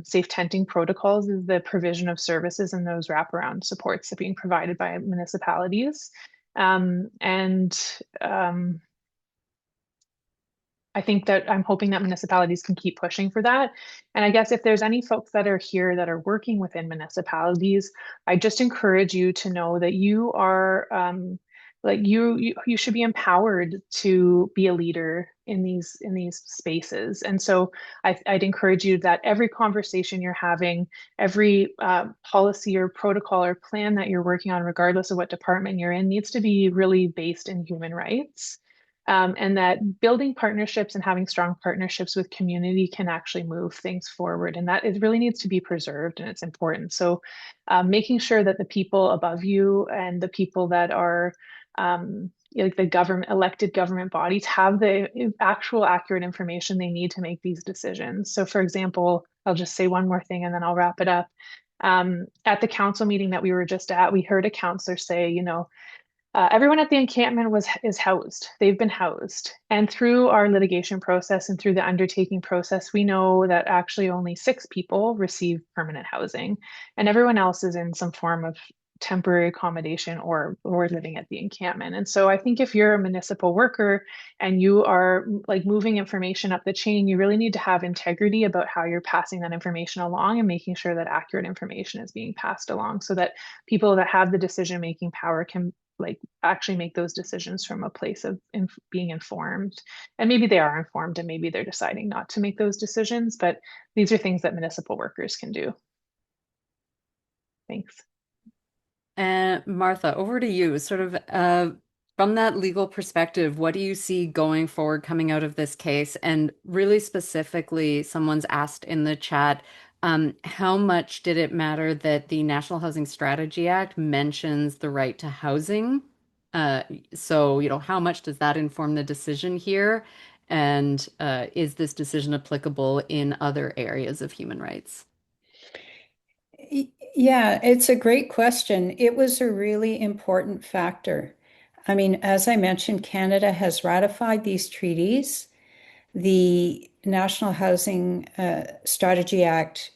safe tenting protocols, is the provision of services and those wraparound supports that are being provided by municipalities. And I think that I'm hoping that municipalities can keep pushing for that. And I guess if there's any folks that are here that are working within municipalities, I just encourage you to know that you are like you should be empowered to be a leader in these spaces. And so I'd encourage you that every conversation you're having, every policy or protocol or plan that you're working on, regardless of what department you're in, needs to be really based in human rights. And that building partnerships and having strong partnerships with community can actually move things forward. And that it really needs to be preserved, and it's important. So making sure that the people above you and the people that are like the government, elected government bodies, have the actual accurate information they need to make these decisions. So for example, I'll just say one more thing and then I'll wrap it up. At the council meeting that we were just at, we heard a counselor say, everyone at the encampment is housed. They've been housed. And through our litigation process and through the undertaking process, we know that actually only 6 people receive permanent housing, and everyone else is in some form of temporary accommodation or living at the encampment. And so I think if you're a municipal worker and you are like moving information up the chain, you really need to have integrity about how you're passing that information along and making sure that accurate information is being passed along, so that people that have the decision-making power can like actually make those decisions from a place of being informed. And maybe they are informed and maybe they're deciding not to make those decisions, but these are things that municipal workers can do. Thanks. And Martha, over to you. Sort of From that legal perspective, what do you see going forward coming out of this case? And really specifically, someone's asked in the chat, how much did it matter that the National Housing Strategy Act mentions the right to housing? Uh, so, how much does that inform the decision here? And is this decision applicable in other areas of human rights? Yeah, it's a great question. It was a really important factor. I mean, as I mentioned, Canada has ratified these treaties. The National Housing Strategy Act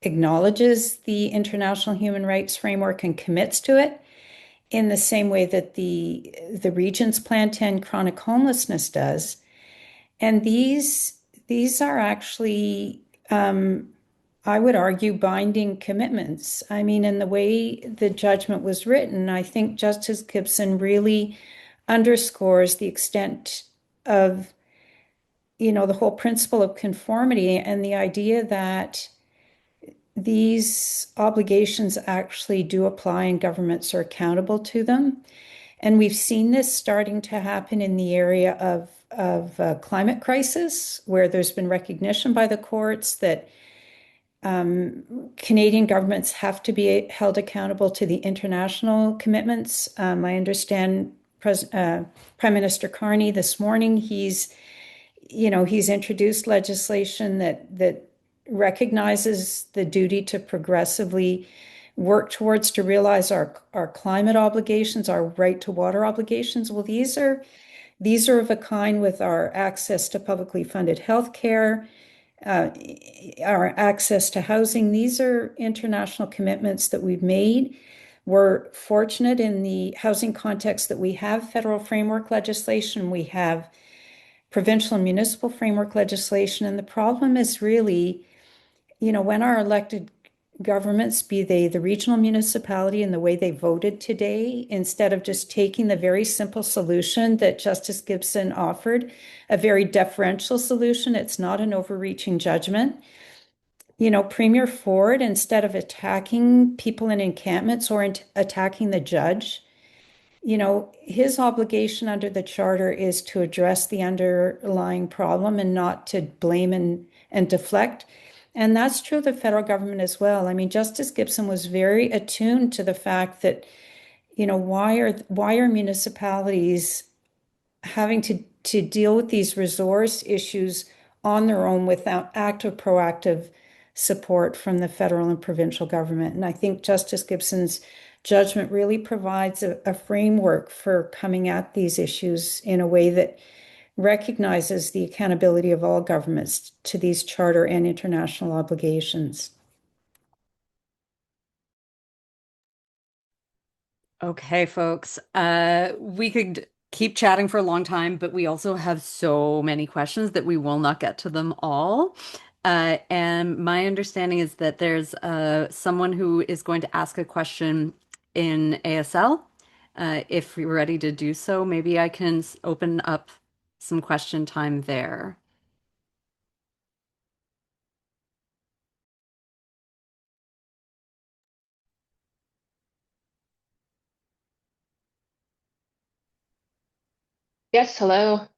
acknowledges the international human rights framework and commits to it in the same way that the Region's Plan 10 chronic homelessness does. And these are actually I would argue binding commitments. I mean, in the way the judgment was written, I think Justice Gibson really underscores the extent of, the whole principle of conformity and the idea that these obligations actually do apply and governments are accountable to them. And we've seen this starting to happen in the area of climate crisis, where there's been recognition by the courts that Canadian governments have to be held accountable to the international commitments. I understand Prime Minister Carney this morning, he's introduced legislation that recognizes the duty to progressively work towards to realize our climate obligations, our right to water obligations. Well, these are of a kind with our access to publicly funded health care, our access to housing. These are international commitments that we've made. We're fortunate in the housing context that we have federal framework legislation, we have provincial and municipal framework legislation. And the problem is really, when our elected governments, be they the regional municipality and the way they voted today, instead of just taking the very simple solution that Justice Gibson offered, a very deferential solution, it's not an overreaching judgment. Premier Ford, instead of attacking people in encampments or attacking the judge, his obligation under the charter is to address the underlying problem and not to blame and deflect. And that's true of the federal government as well. I mean, Justice Gibson was very attuned to the fact that, why are municipalities having to deal with these resource issues on their own without active, proactive support from the federal and provincial government? And I think Justice Gibson's judgment really provides a framework for coming at these issues in a way that recognizes the accountability of all governments to these charter and international obligations. Okay, folks. We could keep chatting for a long time, but we also have so many questions that we will not get to them all. And my understanding is that there's someone who is going to ask a question in ASL. If you're ready to do so, maybe I can open up some question time there. Yes, hello.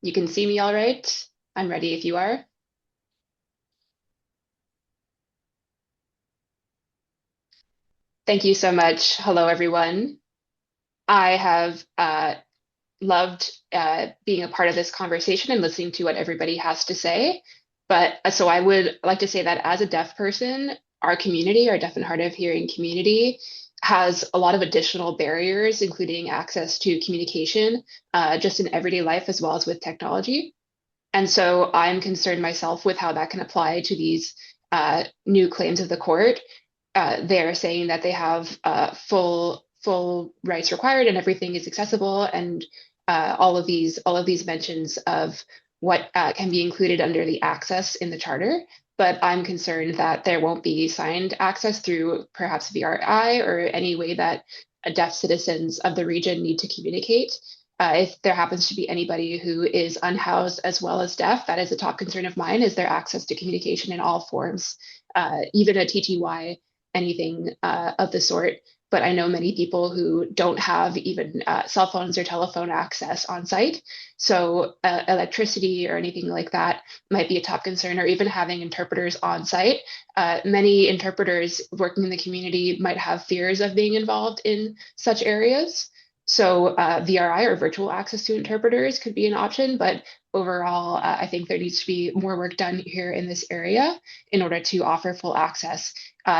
You can see me all right? I'm ready if you are. Thank you so much. Hello, everyone. I have loved being a part of this conversation and listening to what everybody has to say. But so I would like to say that as a deaf person, our community, our deaf and hard of hearing community, has a lot of additional barriers, including access to communication, just in everyday life as well as with technology. And so I'm concerned myself with how that can apply to these new claims of the court. They're saying that they have full rights required and everything is accessible, and all of these mentions of what can be included under the access in the charter. But I'm concerned that there won't be signed access through perhaps VRI or any way that deaf citizens of the region need to communicate. If there happens to be anybody who is unhoused as well as deaf, that is a top concern of mine, is their access to communication in all forms, even a TTY, anything of the sort. but I know many people who don't have even cell phones or telephone access on site. So electricity or anything like that might be a top concern, or even having interpreters on site. Many interpreters working in the community might have fears of being involved in such areas. So VRI or virtual access to interpreters could be an option, but overall, I think there needs to be more work done here in this area in order to offer full access.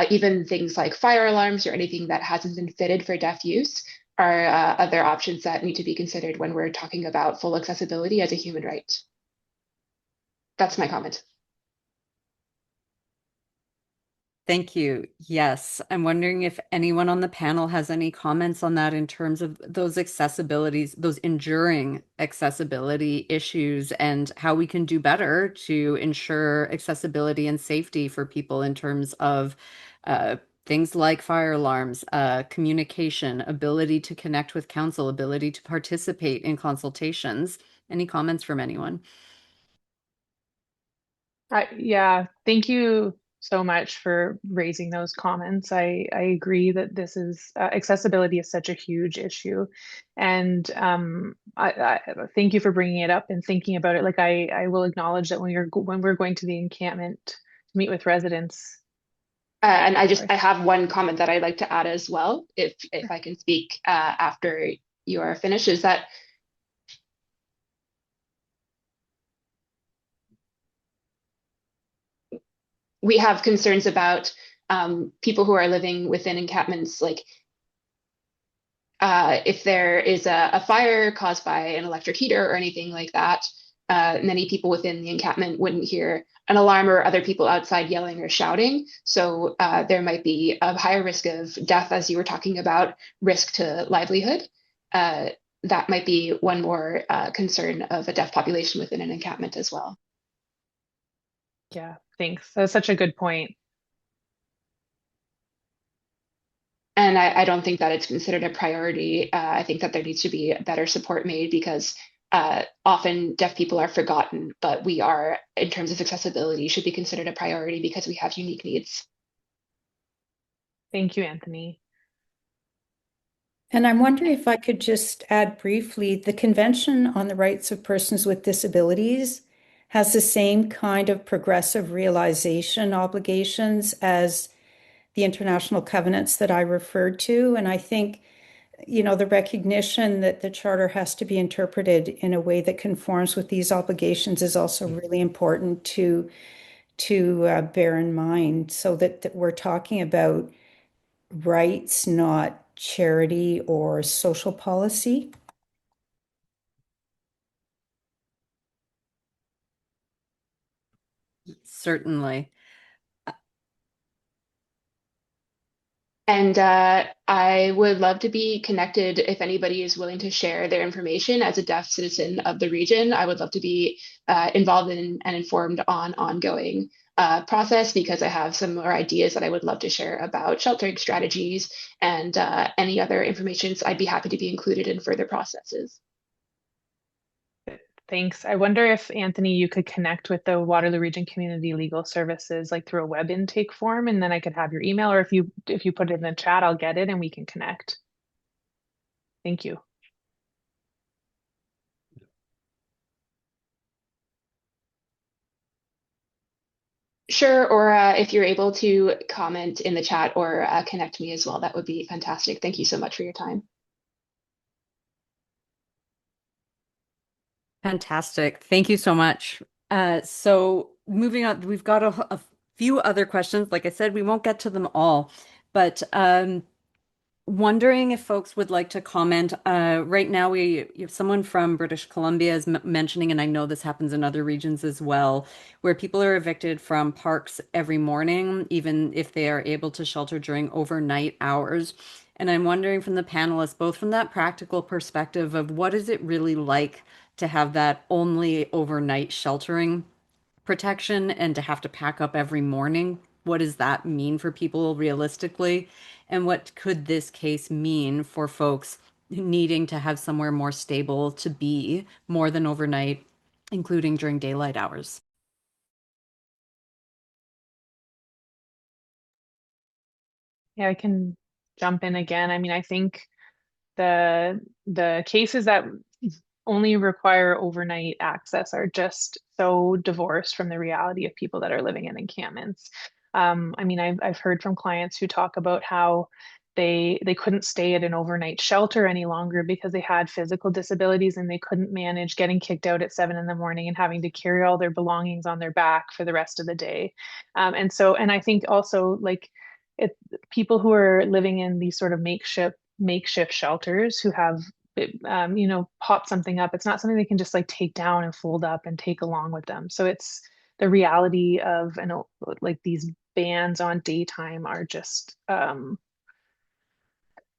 Even things like fire alarms or anything that hasn't been fitted for deaf use are other options that need to be considered when we're talking about full accessibility as a human right. That's my comment. Thank you. Yes, I'm wondering if anyone on the panel has any comments on that in terms of those accessibilities, those enduring accessibility issues, and how we can do better to ensure accessibility and safety for people in terms of things like fire alarms, communication, ability to connect with counsel, ability to participate in consultations. Any comments from anyone? Yeah, thank you so much for raising those comments. I agree that this is accessibility is such a huge issue, and I thank you for bringing it up and thinking about it. Like I will acknowledge that when we're going to the encampment to meet with residents. And I have one comment that I'd like to add as well, if I can speak after you are finished, is that we have concerns about people who are living within encampments, like if there is a fire caused by an electric heater or anything like that, many people within the encampment wouldn't hear an alarm or other people outside yelling or shouting. So there might be a higher risk of death, as you were talking about, risk to livelihood. That might be one more concern of a deaf population within an encampment as well. Yeah, thanks. That's such a good point. And I don't think that it's considered a priority. I think that there needs to be better support made because often deaf people are forgotten, but we are, in terms of accessibility, should be considered a priority because we have unique needs. Thank you, Anthony. And I'm wondering if I could just add briefly, the Convention on the Rights of Persons with Disabilities has the same kind of progressive realization obligations as the international covenants that I referred to. And I think, the recognition that the charter has to be interpreted in a way that conforms with these obligations is also really important to bear in mind, so that we're talking about rights, not charity or social policy. Certainly. And I would love to be connected if anybody is willing to share their information as a deaf citizen of the region. I would love to be involved in and informed on ongoing process because I have some more ideas that I would love to share about sheltering strategies and any other information. So I'd be happy to be included in further processes. Thanks. I wonder if, Anthony, you could connect with the Waterloo Region Community Legal Services like through a web intake form, and then I could have your email, or if you put it in the chat, I'll get it and we can connect. Thank you. Sure, or if you're able to comment in the chat or connect me as well, that would be fantastic. Thank you so much for your time. Fantastic. Thank you so much. So moving on, we've got a few other questions. Like I said, we won't get to them all, but wondering if folks would like to comment. Right now, we have someone from British Columbia is mentioning, and I know this happens in other regions as well, where people are evicted from parks every morning, even if they are able to shelter during overnight hours. And I'm wondering from the panelists, both from that practical perspective of what is it really like to have that only overnight sheltering protection and to have to pack up every morning. What does that mean for people realistically? And what could this case mean for folks needing to have somewhere more stable to be more than overnight, including during daylight hours? Yeah, I can jump in again. I mean, I think the cases that only require overnight access are just so divorced from the reality of people that are living in encampments. I mean, I've heard from clients who talk about how they couldn't stay at an overnight shelter any longer because they had physical disabilities and they couldn't manage getting kicked out at 7 in the morning and having to carry all their belongings on their back for the rest of the day. And I think also like it, people who are living in these sort of makeshift shelters who have pop something up. It's not something they can just like take down and fold up and take along with them. So it's the reality of, like these bans on daytime are just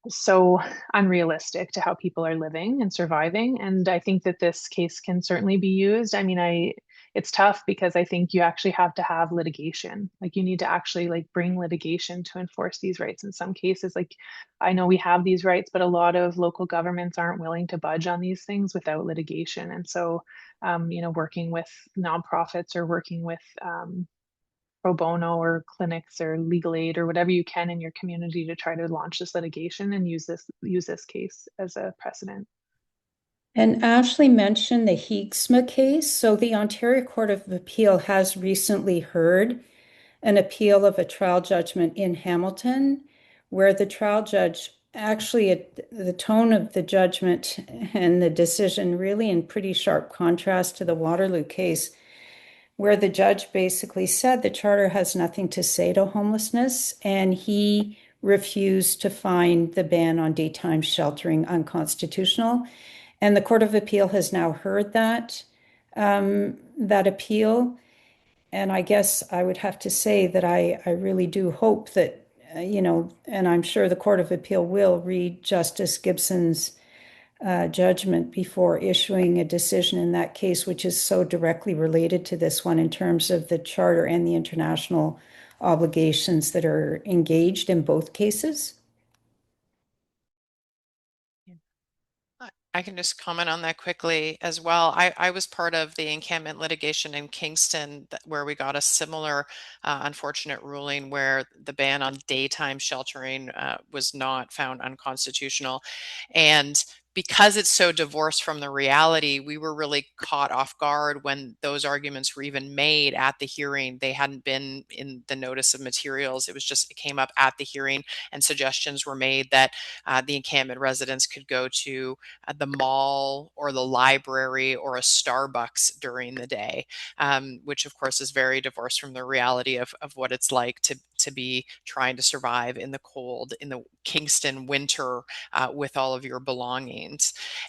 so unrealistic to how people are living and surviving. And I think that this case can certainly be used. I mean, it's tough because I think you actually have to have litigation. Like you need to actually like bring litigation to enforce these rights in some cases. Like I know we have these rights, but a lot of local governments aren't willing to budge on these things without litigation. And so, working with nonprofits or working with pro bono or clinics or legal aid or whatever you can in your community to try to launch this litigation and use this case as a precedent. And Ashley mentioned the Heegsma case. So the Ontario Court of Appeal has recently heard an appeal of a trial judgment in Hamilton, where the trial judge actually, the tone of the judgment and the decision really in pretty sharp contrast to the Waterloo case, where the judge basically said the charter has nothing to say to homelessness, and he refused to find the ban on daytime sheltering unconstitutional. And the Court of Appeal has now heard that appeal. And I guess I would have to say that I really do hope that, and I'm sure the Court of Appeal will read Justice Gibson's judgment before issuing a decision in that case, which is so directly related to this one in terms of the charter and the international obligations that are engaged in both cases. I can just comment on that quickly as well. I was part of the encampment litigation in Kingston where we got a similar unfortunate ruling where the ban on daytime sheltering was not found unconstitutional. And because it's so divorced from the reality, we were really caught off guard when those arguments were even made at the hearing. They hadn't been in the notice of materials. It came up at the hearing, and suggestions were made that the encampment residents could go to the mall or the library or a Starbucks during the day, which of course is very divorced from the reality of what it's like to be trying to survive in the cold, in the Kingston winter with all of your belongings.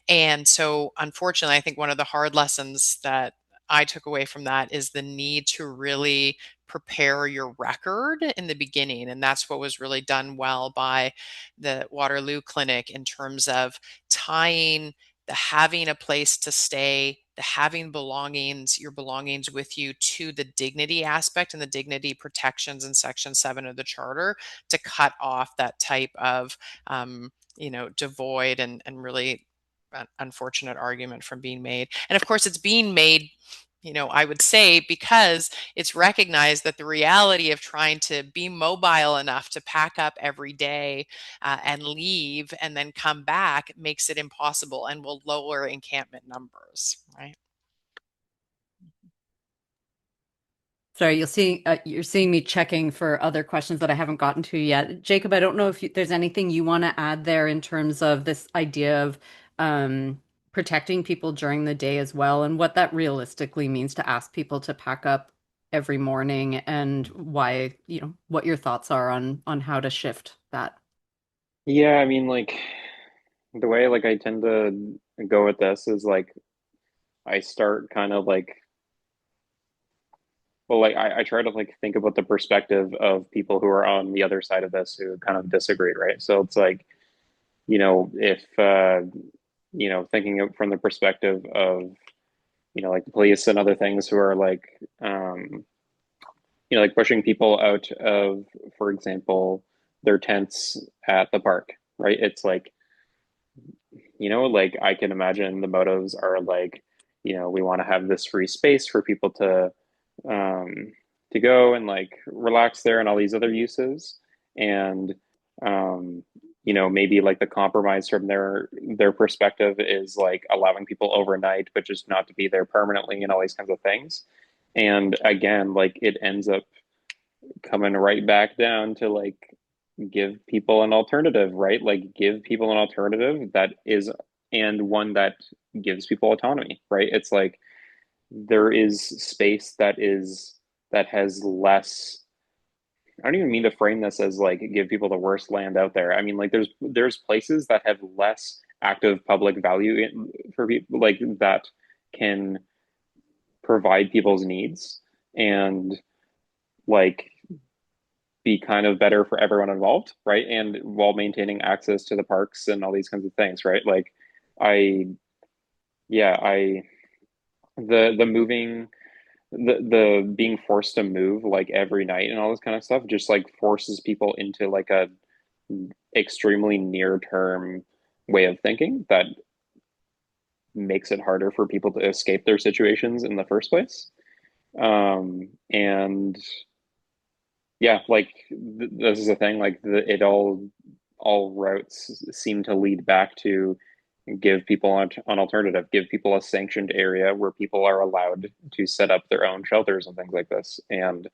And so, unfortunately, I think one of the hard lessons that I took away from that is the need to really prepare your record in the beginning. And that's what was really done well by the Waterloo Clinic in terms of tying the having a place to stay, the having belongings, your belongings with you to the dignity aspect and the dignity protections in Section 7 of the Charter to cut off that type of, devoid and really unfortunate argument from being made. And of course, it's being made, I would say, because it's recognized that the reality of trying to be mobile enough to pack up every day and leave and then come back makes it impossible and will lower encampment numbers, right? Sorry, you're seeing me checking for other questions that I haven't gotten to yet. Jacob, I don't know if there's anything you want to add there in terms of this idea of protecting people during the day as well, and what that realistically means to ask people to pack up every morning, and why, what your thoughts are on how to shift that. Yeah, I mean, like the way like I tend to go with this is like I start kind of like well, like I try to like think about the perspective of people who are on the other side of this who kind of disagree, right? So it's like, if thinking of from the perspective of, like the police and other things who are like like pushing people out of, for example, their tents at the park, right? It's like, like I can imagine the motives are like, we want to have this free space for people um, to go and like relax there and all these other uses. And Um, maybe like the compromise from their perspective is like allowing people overnight, but just not to be there permanently and all these kinds of things. And again, like it ends up coming right back down to like give people an alternative, right? Like give people an alternative that is and one that gives people autonomy, right? It's like there is space that has less. I don't even mean to frame this as like give people the worst land out there. I mean like there's places that have less active public value for people like that can provide people's needs and like be kind of better for everyone involved, right? And while maintaining access to the parks and all these kinds of things, right? Like I yeah, I the moving the being forced to move like every night and all this kind of stuff just like forces people into like a extremely near term way of thinking that makes it harder for people to escape their situations in the first place. And yeah, like this is the thing, like it all routes seem to lead back to give people an alternative, give people a sanctioned area where people are allowed to set up their own shelters and things like this. And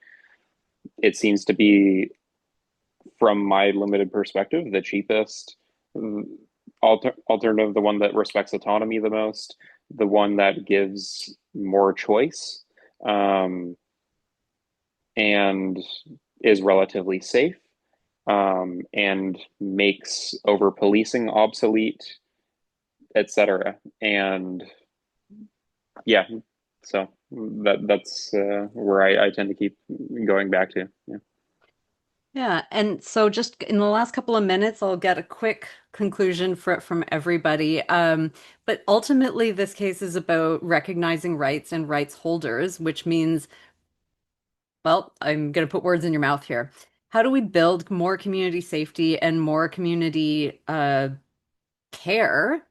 it seems to be, from my limited perspective, the cheapest alternative, the one that respects autonomy the most, the one that gives more choice, um, and is relatively safe, and makes over policing obsolete, etc. And yeah, so that's where I tend to keep going back to. Yeah. Yeah, and so just in the last couple of minutes, I'll get a quick conclusion from everybody. But ultimately, this case is about recognizing rights and rights holders, which means, well, I'm going to put words in your mouth here. How do we build more community safety and more community care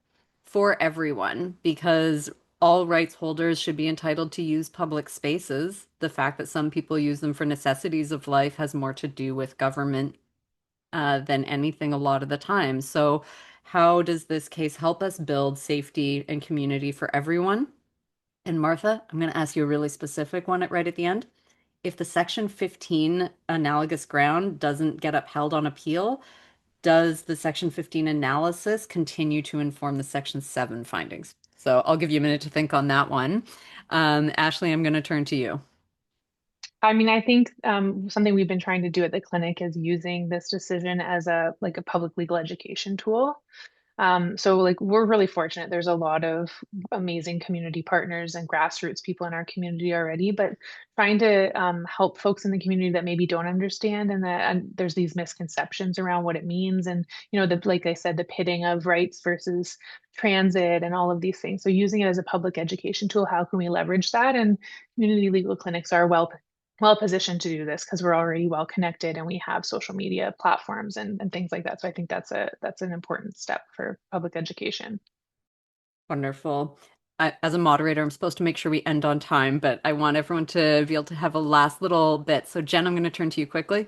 for everyone? Because all rights holders should be entitled to use public spaces. The fact that some people use them for necessities of life has more to do with government than anything a lot of the time. So, how does this case help us build safety and community for everyone? And Martha, I'm going to ask you a really specific one right at the end. If the Section 15 analogous ground doesn't get upheld on appeal, does the Section 15 analysis continue to inform the Section 7 findings? So I'll give you a minute to think on that one. Ashley, I'm going to turn to you. I mean, I think something we've been trying to do at the clinic is using this decision as a like a public legal education tool. So like we're really fortunate. There's a lot of amazing community partners and grassroots people in our community already, but trying to help folks in the community that maybe don't understand and that and there's these misconceptions around what it means and the like I said, the pitting of rights versus transit and all of these things. So using it as a public education tool, how can we leverage that? And community legal clinics are well positioned to do this because we're already well connected and we have social media platforms and things like that. So I think that's an important step for public education. Wonderful. As a moderator, I'm supposed to make sure we end on time, but I want everyone to be able to have a last little bit. So, Jen, I'm going to turn to you quickly.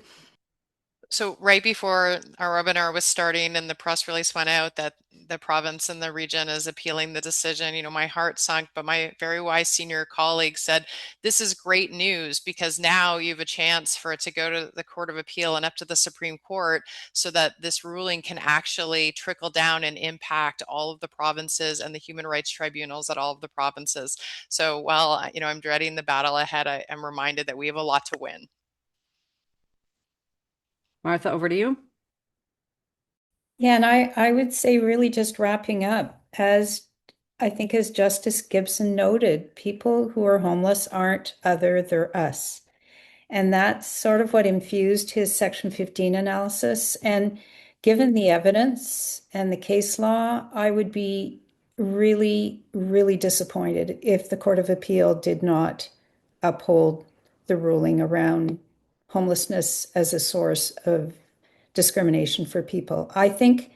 So right before our webinar was starting and the press release went out that the province and the region is appealing the decision, my heart sunk, but my very wise senior colleague said, this is great news because now you have a chance for it to go to the Court of Appeal and up to the Supreme Court so that this ruling can actually trickle down and impact all of the provinces and the human rights tribunals at all of the provinces. So while, I'm dreading the battle ahead, I am reminded that we have a lot to win. Martha, over to you. Yeah, and I would say really just wrapping up, as I think as Justice Gibson noted, people who are homeless aren't other, they're us. And that's sort of what infused his Section 15 analysis. And given the evidence and the case law, I would be really, really disappointed if the Court of Appeal did not uphold the ruling around homelessness as a source of discrimination for people. I think,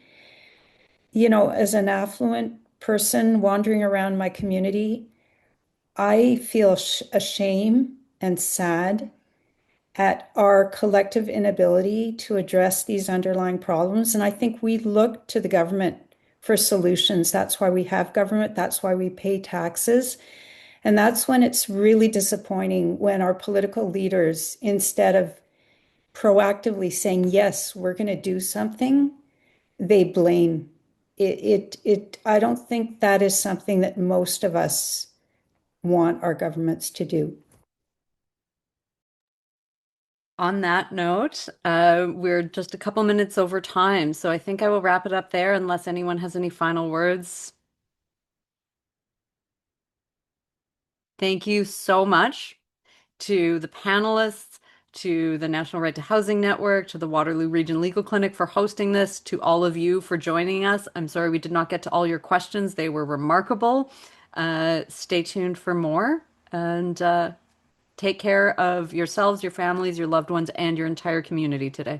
as an affluent person wandering around my community, I feel a shame and sad at our collective inability to address these underlying problems. And I think we look to the government for solutions. That's why we have government. That's why we pay taxes. And that's when it's really disappointing when our political leaders, instead of proactively saying, yes, we're going to do something, they blame. I don't think that is something that most of us want our governments to do. On that note, we're just a couple minutes over time, so I think I will wrap it up there unless anyone has any final words. Thank you so much to the panelists, to the National Right to Housing Network, to the Waterloo Region Legal Clinic for hosting this, to all of you for joining us. I'm sorry we did not get to all your questions. They were remarkable. Stay tuned for more, and take care of yourselves, your families, your loved ones, and your entire community today.